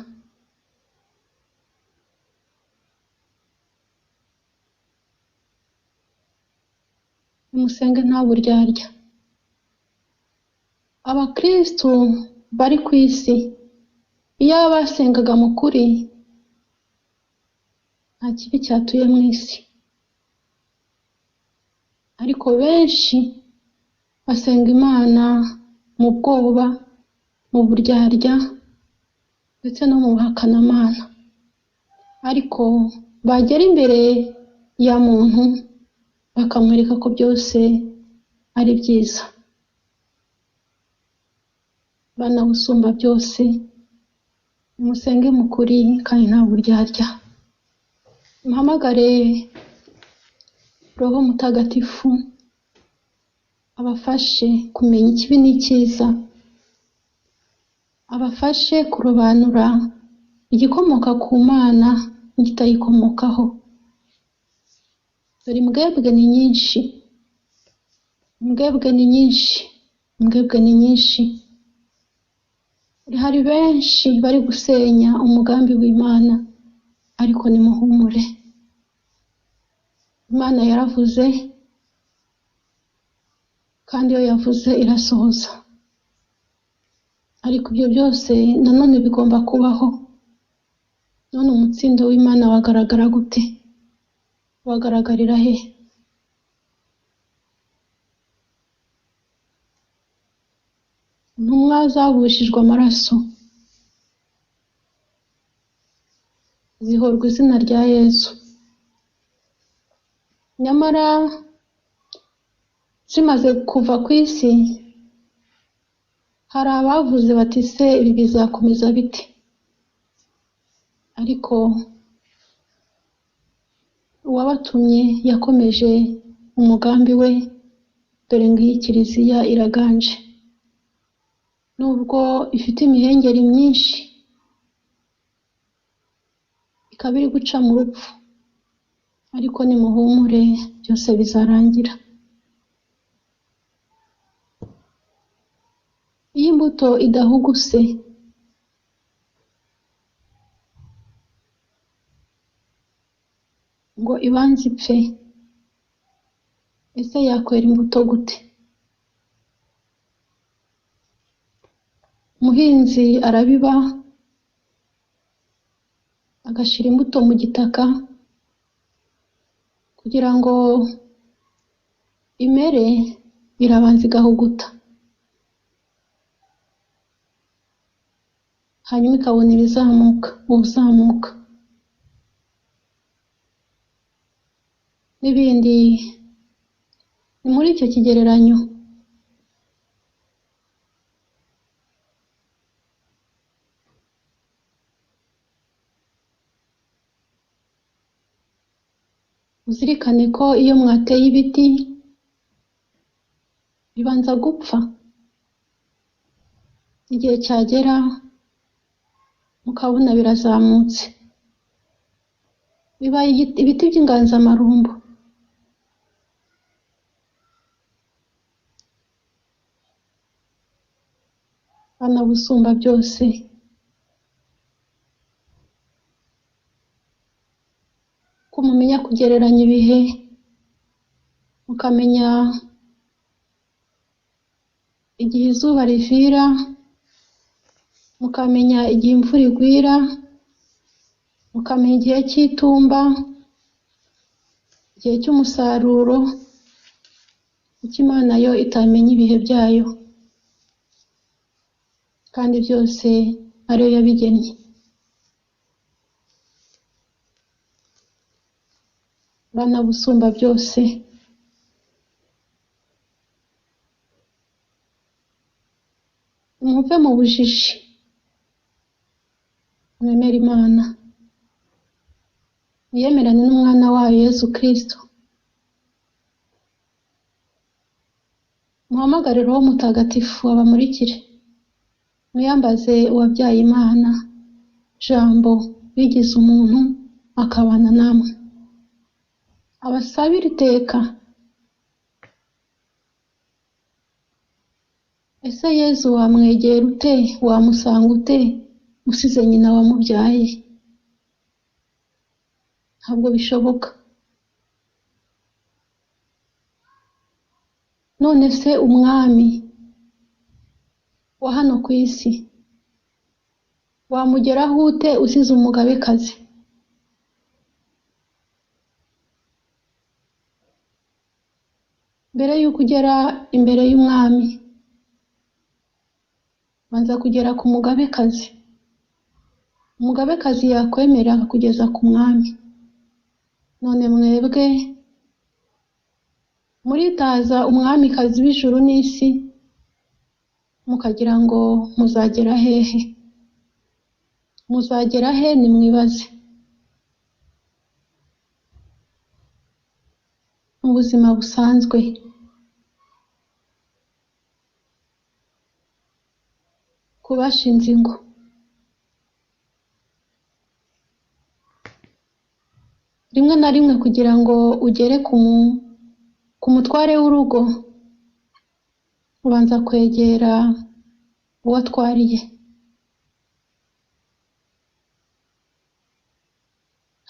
Nimusenge nta buryarya. Abakristu bari ku isi, iyo basengaga mu kuri, nta kibi cyatuye mu isi. Ariko benshi basenga Imana mu bwoba, mu buryarya, ndetse no mu buhakanamana. Ariko bagera imbere ya muntu bakamwereka ko byose ari byiza. Bana busumba byose, nimusenge mu kuri kandi nta buryarya. Muhamagare Roho Mutagatifu abafashe kumenya ikibi n'icyiza, abafashe kurobanura igikomoka ku Mana n'ikitayikomokaho. Dore imbwebwe ni nyinshi, imbwebwe ni nyinshi, imbwebwe ni nyinshi. Hari benshi bari gusenya umugambi w'Imana, ariko nimuhumure. Imana yaravuze, kandi iyo yavuze irasohoza. Ariko ibyo byose nanone bigomba kubaho. None umutsindo w'Imana wagaragara gute? Wagaragarira he? Intumwa zabushijwe amaraso zihorwa izina rya Yesu. Nyamara zimaze kuva ku isi, hari abavuze bati se ibi bizakomeza bite? Ariko uwabatumye yakomeje umugambi we. Dore ngiyi Kiliziya iraganje, nubwo ifite imihengeri myinshi, ikaba iri guca mu rupfu, ariko nimuhumure byose bizarangira. Iyo imbuto idahuguse, ngo ibanze ipfe, ese yakwera imbuto gute? Umuhinzi arabiba, agashyira imbuto mu gitaka kugira ngo imere, irabanza igahuguta, hanyuma ikabona ubuzamuka n'ibindi. Ni muri icyo kigereranyo. Uzirikane ko iyo mwateye ibiti bibanza gupfa, igihe cyagera mukabona birazamutse, bibaye ibiti by'inganzamarumbo. Bana busumba byose, kugereranya ibihe, mukamenya igihe izuba rivira, mukamenya igihe imvura igwira, mukamenya igihe cy'itumba, igihe cy'umusaruro, kuko Imana yo itamenya ibihe byayo, kandi byose ariyo yabigennye. Bana busumba byose, muve mu bujiji, mwemere Imana, mwiyemerane n'umwana wayo Yesu Kristo, muhamagare Roho Mutagatifu abamurikire, mwiyambaze uwabyaye Imana, Jambo wigize umuntu akabana namwe, abasabire iteka. Ese Yezu wamwegera ute, wamusanga ute usize nyina wamubyaye? Ntabwo bishoboka. None se umwami wa hano ku isi wamugeraho ute usize umugabekazi? Mbere y'uko ugera imbere y'umwami, banza kugera ku mugabekazi. Umugabekazi yakwemera kugeza ku mwami. None mwebwe muritaza umwamikazi w'ijuru n'isi, mukagira ngo muzagera hehe? Muzagera he? Nimwibaze. Mu buzima busanzwe, ku bashinze ingo, rimwe na rimwe kugira ngo ugere ku mutware w'urugo, ubanza kwegera uwo atwariye,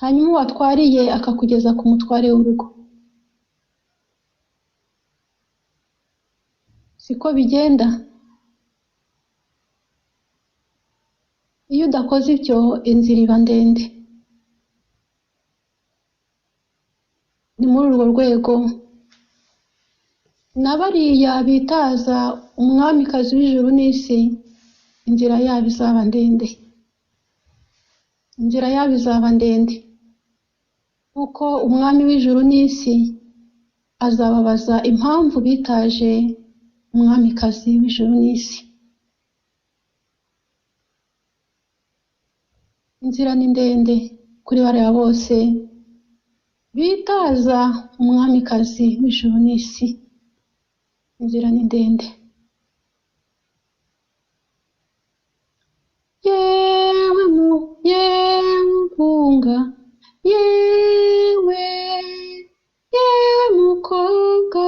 hanyuma uwo atwariye akakugeza ku mutware w'urugo. Siko bigenda? Iyo udakoze ibyo, inzira iba ndende. Ni muri urwo rwego na bariya bitaza umwamikazi w'ijuru n'isi, inzira yabo izaba ndende. Inzira yabo izaba ndende, kuko umwami w'ijuru n'isi azababaza impamvu bitaje umwamikazi w'ijuru n'isi. Inzira ni ndende kuri bariya bose bitaza umwamikazi w'ijuru n'isi. Inzira ni ndende. Yewe mpunga, yewe mukobwa,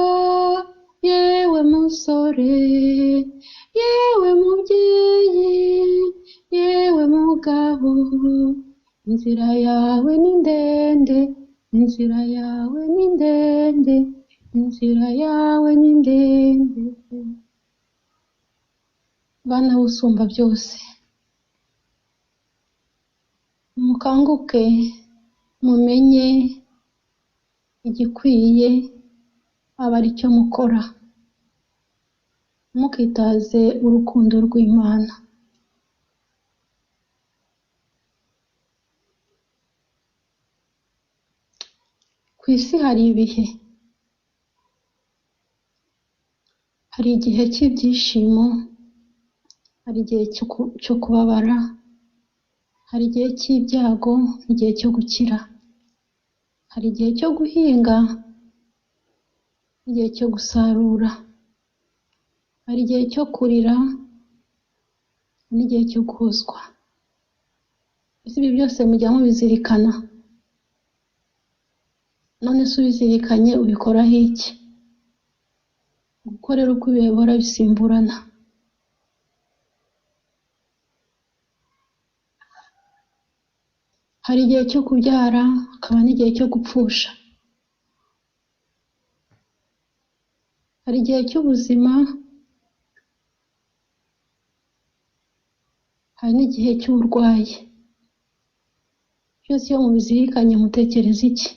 yewe musore, yewe mubyeyi, yewe mugabo, inzira yawe ni ndende, inzira yawe ni ndende, inzira yawe ni ndende. Bana busumba byose, mukanguke, mumenye igikwiye aba ari cyo mukora, mukitaze urukundo rw'Imana. Ku isi hari ibihe. Hari igihe cy'ibyishimo, hari igihe cyo kubabara, hari igihe cy'ibyago, igihe cyo gukira. Hari igihe cyo guhinga, igihe cyo gusarura. Hari igihe cyo kurira n'igihe cyo guhozwa. Ibi byose mujya mubizirikana. None se ubizirikanye ubikoraho iki? Gukorera uko ibihe bihora bisimburana. hari igihe cyo kubyara, hakaba n'igihe cyo gupfusha. Hari igihe cy'ubuzima, hari n'igihe cy'uburwayi. Byose iyo mubizirikanye mutekereza iki?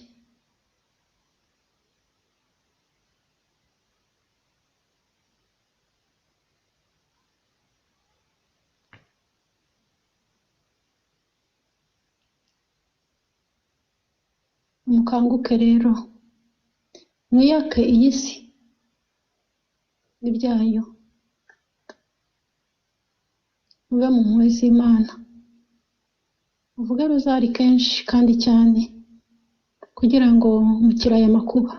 Mukanguke rero, mwiyake iyi si n'ibyayo, mube mu mpuhwe z'Imana, muvuge rozari kenshi kandi cyane kugira ngo mukire aya makuba.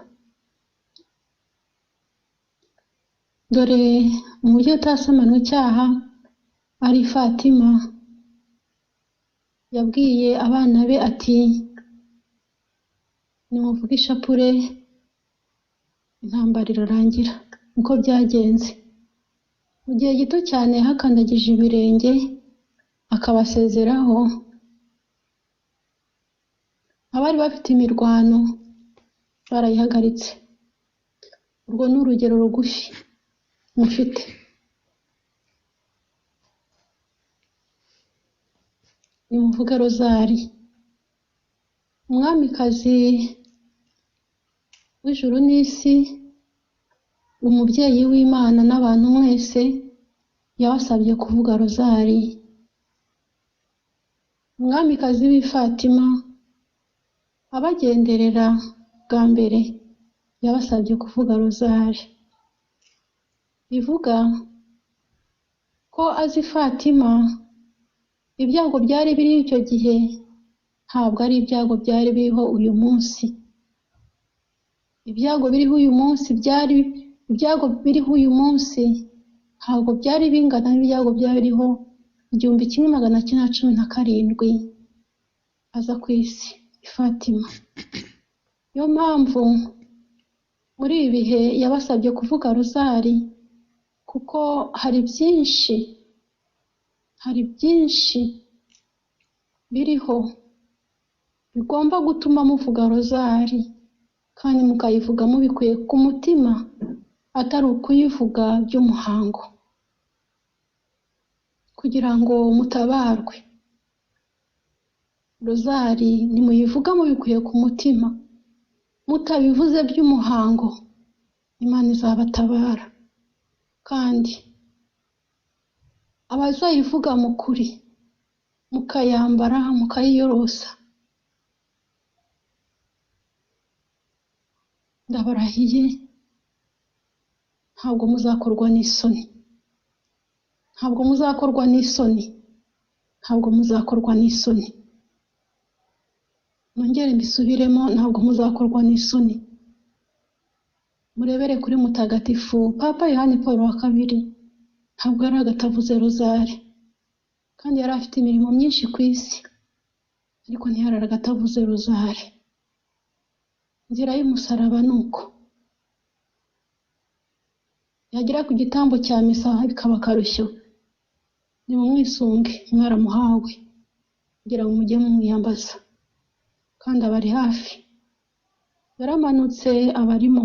Dore umubyeyi utasamanwe icyaha ari Fatima yabwiye abana be ati nimuvuge ishapure intambara irarangira. Niko byagenze. Mu gihe gito cyane yahakandagije ibirenge akabasezeraho, abari bafite imirwano barayihagaritse. Urwo ni urugero rugufi mufite. Nimuvuge rozari. Umwamikazi w'ijuru n'isi, umubyeyi w'Imana n'abantu mwese, yabasabye kuvuga rozari. Umwamikazi w'i Fatima abagenderera bwa mbere yabasabye kuvuga rozari. Bivuga ko azi Fatima, ibyago byari biriho icyo gihe ntabwo ari ibyago byari biriho uyu munsi. Ibyago biriho uyu munsi ntabwo byari bingana n'ibyago byari biriho 1917 aza ku isi Fatima. Niyo mpamvu muri ibi bihe yabasabye kuvuga rozari, kuko hari byinshi biriho bigomba gutuma muvuga rozari, kandi mukayivuga mubikuye ku mutima, atari ukuyivuga by'umuhango, kugira ngo mutabarwe. Rozari nimuyivuga mubikuye ku mutima, mutabivuze by'umuhango, Imana izabatabara. Kandi abazayivuga mu kuri, mukayambara, mukayiyorosa, ndabarahiye ntabwo muzakorwa n'isoni. Nongere mbisubiremo, ntabwo muzakorwa n'isoni. Murebere kuri mutagatifu Papa Yohani Paul wa kabiri, ntabwo yari agatavuze rozari, kandi yari afite imirimo myinshi ku isi, ariko ntiyari agatavuze rozari. Inzira y'umusaraba ni uko yagera ku gitambo cya misa bikaba akarushyo. Nimumwisunge, mwaramuhawe, kugira ngo mujye mumwiyambaza, kandi abari hafi. Yaramanutse abarimo,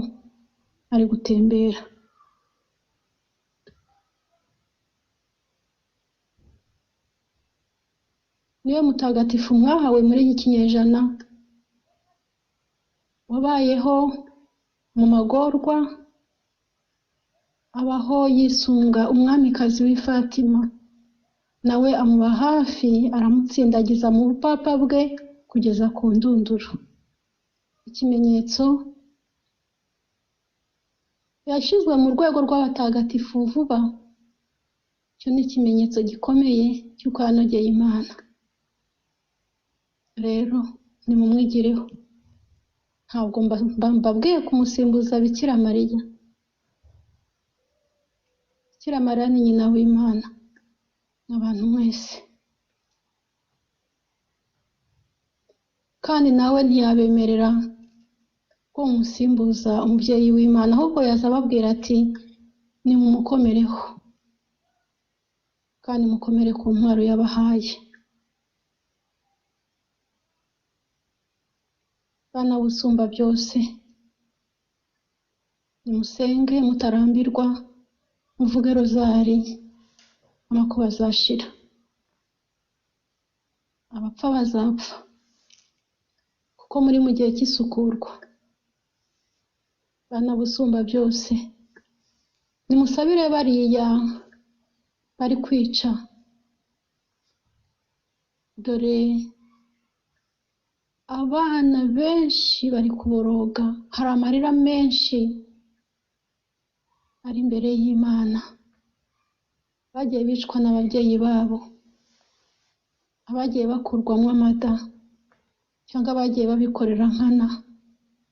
ari gutembera. Niwe mutagatifu mwahawe muri iki kinyejana, wabayeho mu magorwa, abaho yisunga umwamikazi w'i Fatima, nawe amuba hafi, aramutsindagiza mu bupapa bwe kugeza ku ndunduro. Ikimenyetso yashyizwe mu rwego rw'abatagatifu vuba. Icyo ni ikimenyetso gikomeye cy'uko yanogeye Imana. Rero nimumwigireho. Ntabwo mbabwiye kumusimbuza Bikira Mariya. Bikira Mariya ni nyina w'Imana n'abantu mwese, kandi nawe ntiyabemerera ko mumusimbuza umubyeyi w'Imana, ahubwo yaza ababwira ati nimumukomereho, kandi mukomere ku ntwaro yabahaye. Bana busumba byose, nimusenge mutarambirwa, muvuge rozari, amakuba azashira, abapfa bazapfa, kuko muri mu gihe cy'isukurwa. Bana busumba byose, nimusabire bariya bari kwica, dore abana benshi bari kuboroga, hari amarira menshi ari imbere y'Imana. Bagiye bicwa n'ababyeyi babo, abagiye bakurwamo amada, cyangwa bagiye babikorera nkana.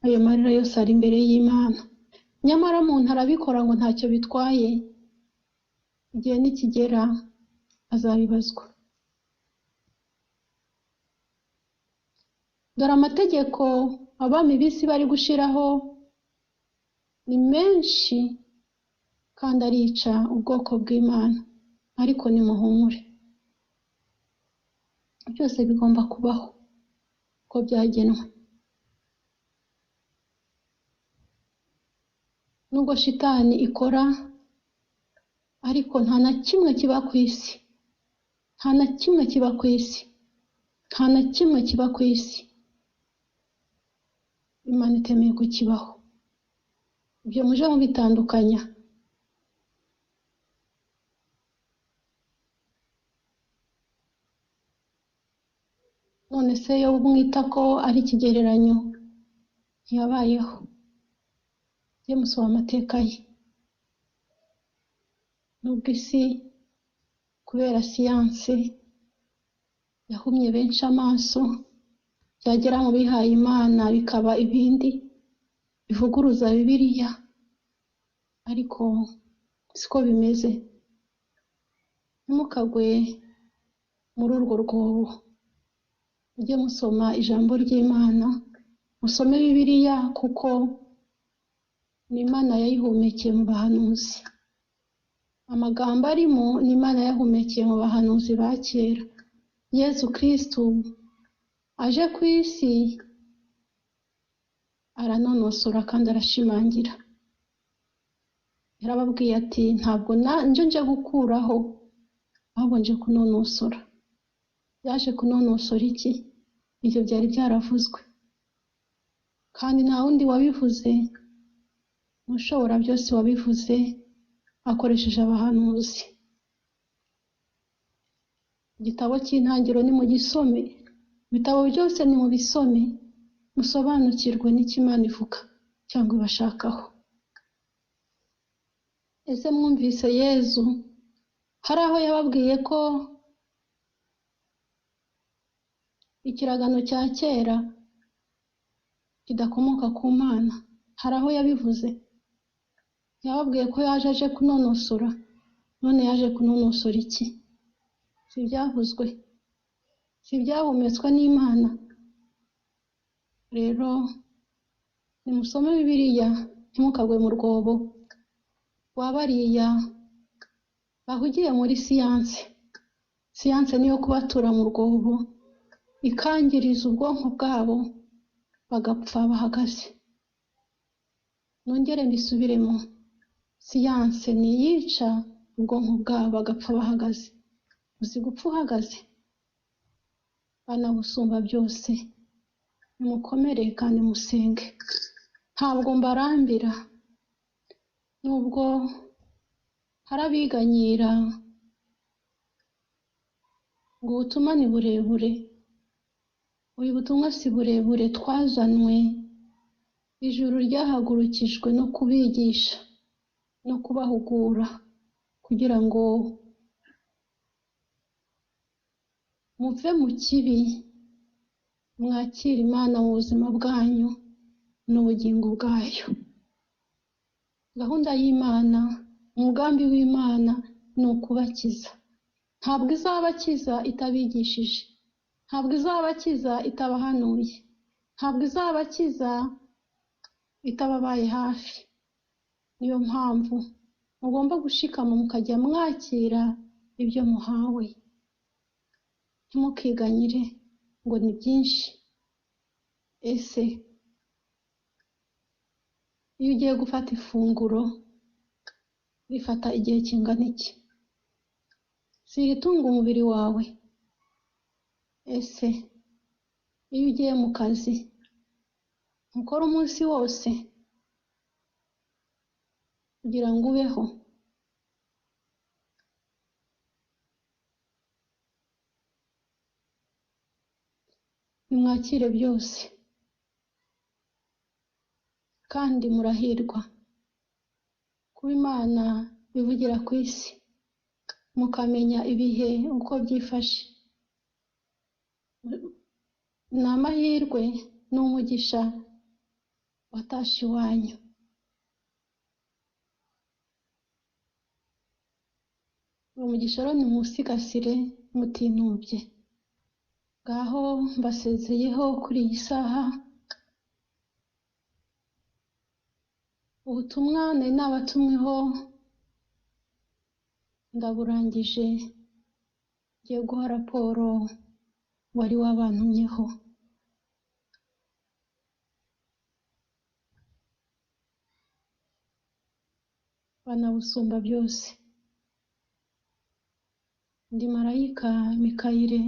Ayo marira yose ari imbere y'Imana. Nyamara umuntu arabikora ngo ntacyo bitwaye, igihe nikigera azabibazwa. Dore amategeko abami b'isi bari gushiraho ni menshi kandi arica ubwoko bw'Imana, ariko nimuhumure, byose bigomba kubaho uko byagenwe. Nubwo shitani ikora, ariko nta na kimwe kiba ku isi, nta na kimwe kiba ku isi, nta na kimwe kiba ku isi Imana itemeye kukibaho. Ibyo muje mubitandukanya. None se yo mwita ko ari ikigereranyo ntiyabayeho? Jye musoma amateka ye. Nubwo isi kubera siyanse yahumye benshi amaso, byagera mu bihaye Imana bikaba ibindi bivuguruza Bibiliya, ariko siko bimeze. Ntimukagwe muri urwo rwobo, mujye musoma ijambo ry'Imana, musome Bibiliya, kuko ni Imana yayihumekeye mu bahanuzi. Amagambo arimo ni Imana yahumekeye mu bahanuzi ba kera. Yesu Kristo aje ku isi aranonosora kandi arashimangira. Yarababwiye ati ntabwo nje gukuraho, ahubwo nje kunonosora. Yaje kunonosora iki? Ibyo byari byaravuzwe, kandi nta wundi wabivuze, mushobora byose wabivuze akoresheje abahanuzi. Igitabo cy'intangiriro ni mu gisome, ibitabo byose ni mu bisome, musobanukirwe n'icyo Imana ivuga cyangwa ibashakaho. Ese mwumvise Yezu hari aho yababwiye ko ikiragano cya kera kidakomoka ku Mana? Hari aho yabivuze? Yababwiye ko yaje aje kunonosora. None yaje kunonosora iki? Si ibyavuzwe? Si ibyahumetswe n'Imana? Rero nimusome Bibiliya, ntimukagwe mu rwobo wabariya bahugiye muri siyanse. Siyanse niyo kubatura mu rwobo, ikangiriza ubwonko bwabo, bagapfa bahagaze. Nongere mbisubiremo, siyanse niyica ubwonko bwabo, bagapfa bahagaze. Uzi gupfa uhagaze? Bana busumba byose, nimukomere kandi musenge. Ntabwo mbarambira, nubwo harabiganyira ngo ubutumwa ni burebure. Uyu butumwa si burebure, twazanwe, ijuru ryahagurukijwe no kubigisha no kubahugura, kugira ngo muve mu kibi, mwakire Imana mu buzima bwanyu n'ubugingo bwayo. Gahunda y'Imana, umugambi w'Imana ni ukubakiza. Ntabwo izabakiza itabigishije, ntabwo izabakiza itabahanuye, ntabwo izabakiza itababaye hafi. Niyo mpamvu mugomba gushikama mukajya mwakira ibyo muhawe. Ntimukiganyire ngo ni byinshi. Ese Iyo ugiye gufata ifunguro rifata igihe kingana iki? Si iritunga umubiri wawe? Ese iyo ugiye mu kazi ukora umunsi wose kugira ngo ubeho? Nimwakire byose kandi murahirwa kuba Imana ivugira ku isi, mukamenya ibihe uko byifashe. Ni amahirwe n'umugisha watashye iwanyu. Uwo mugisha rero nimuwusigasire mutinubye. Ngaho mbasezeyeho kuri iyi saha. Ubutumwa nari nabatumweho ndaburangije, ngiye guha raporo wari wabantumyeho. Banabusumba byose, ndi marayika Mikayire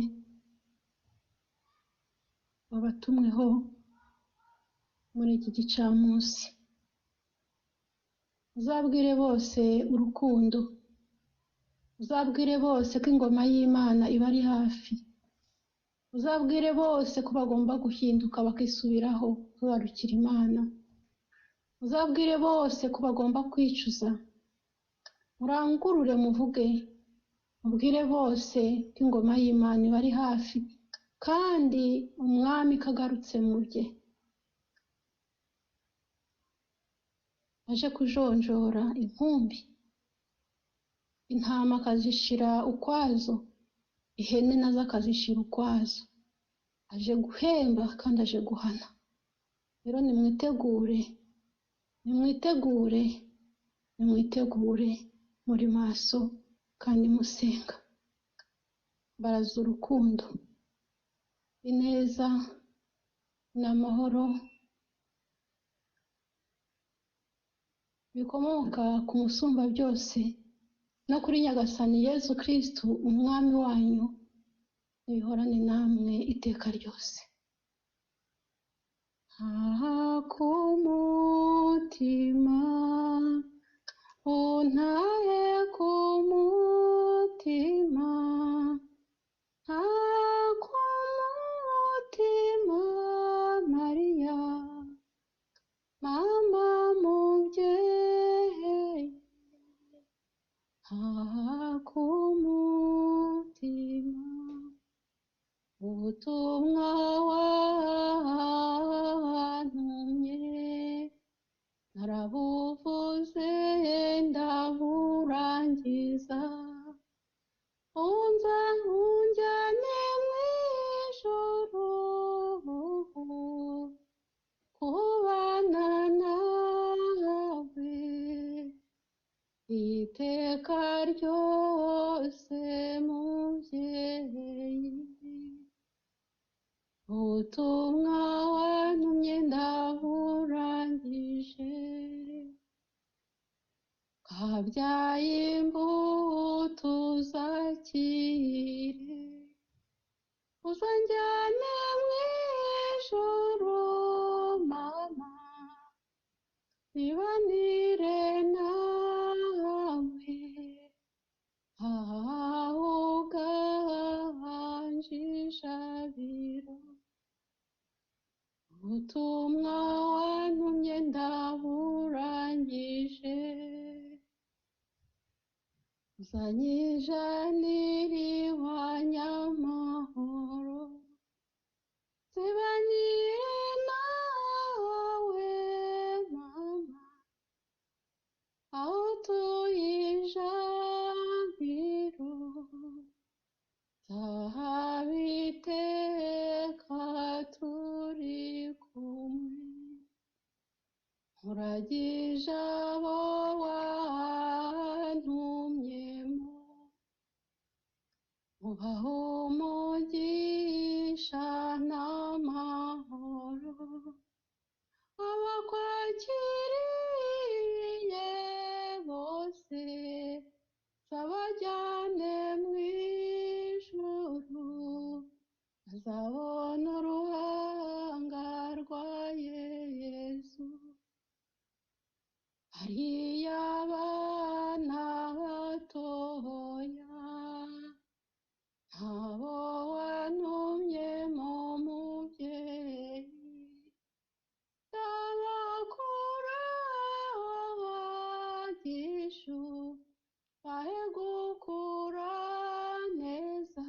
wabatumweho muri iki gicamunsi. Uzabwire bose urukundo, uzabwire bose ko ingoma y'Imana iba ari hafi, uzabwire bose ko bagomba guhinduka bakisubiraho bagarukira Imana, uzabwire bose ko bagomba kwicuza. Murangurure muvuge, mubwire bose ko ingoma y'Imana iba ari hafi kandi umwami kagarutse mu bye. Aje kujonjora inkumbi, intama akazishira ukwazo, ihene nazo akazishira ukwazo. Aje guhemba kandi aje guhana. Rero nimwitegure, nimwitegure, nimwitegure, muri maso kandi musenga. Baraza urukundo, ineza n'amahoro bikomoka ku musumba byose no kuri Nyagasani Yezu Kristu umwami wanyu, nibihorane namwe iteka ryose. Kumutima untaye kumutima, kumutima Mariya mama mubyeyi, kumutima ubutumwa wantumye, narabuvuze ndaburangiza. Unjyane mw'ijuru kubana nawe iteka ryose mubyeyi. Ubutumwa wantumye ndaburangije, kabyaye imbuto uzakire, uzanjyane mw'ijuru mama, nibanire nawe aho uganje ijabiro. Ubutumwa wantumye ndaburangije, uzanyijanire iwanyu amahoro, zibanire nawe mama, aho utuye ijabiro, zahaba iteka turi kumwe. Nkuragije abo wantumyemo, abo wantumyemo mubyeyi ndabakura abagishu bahe gukura neza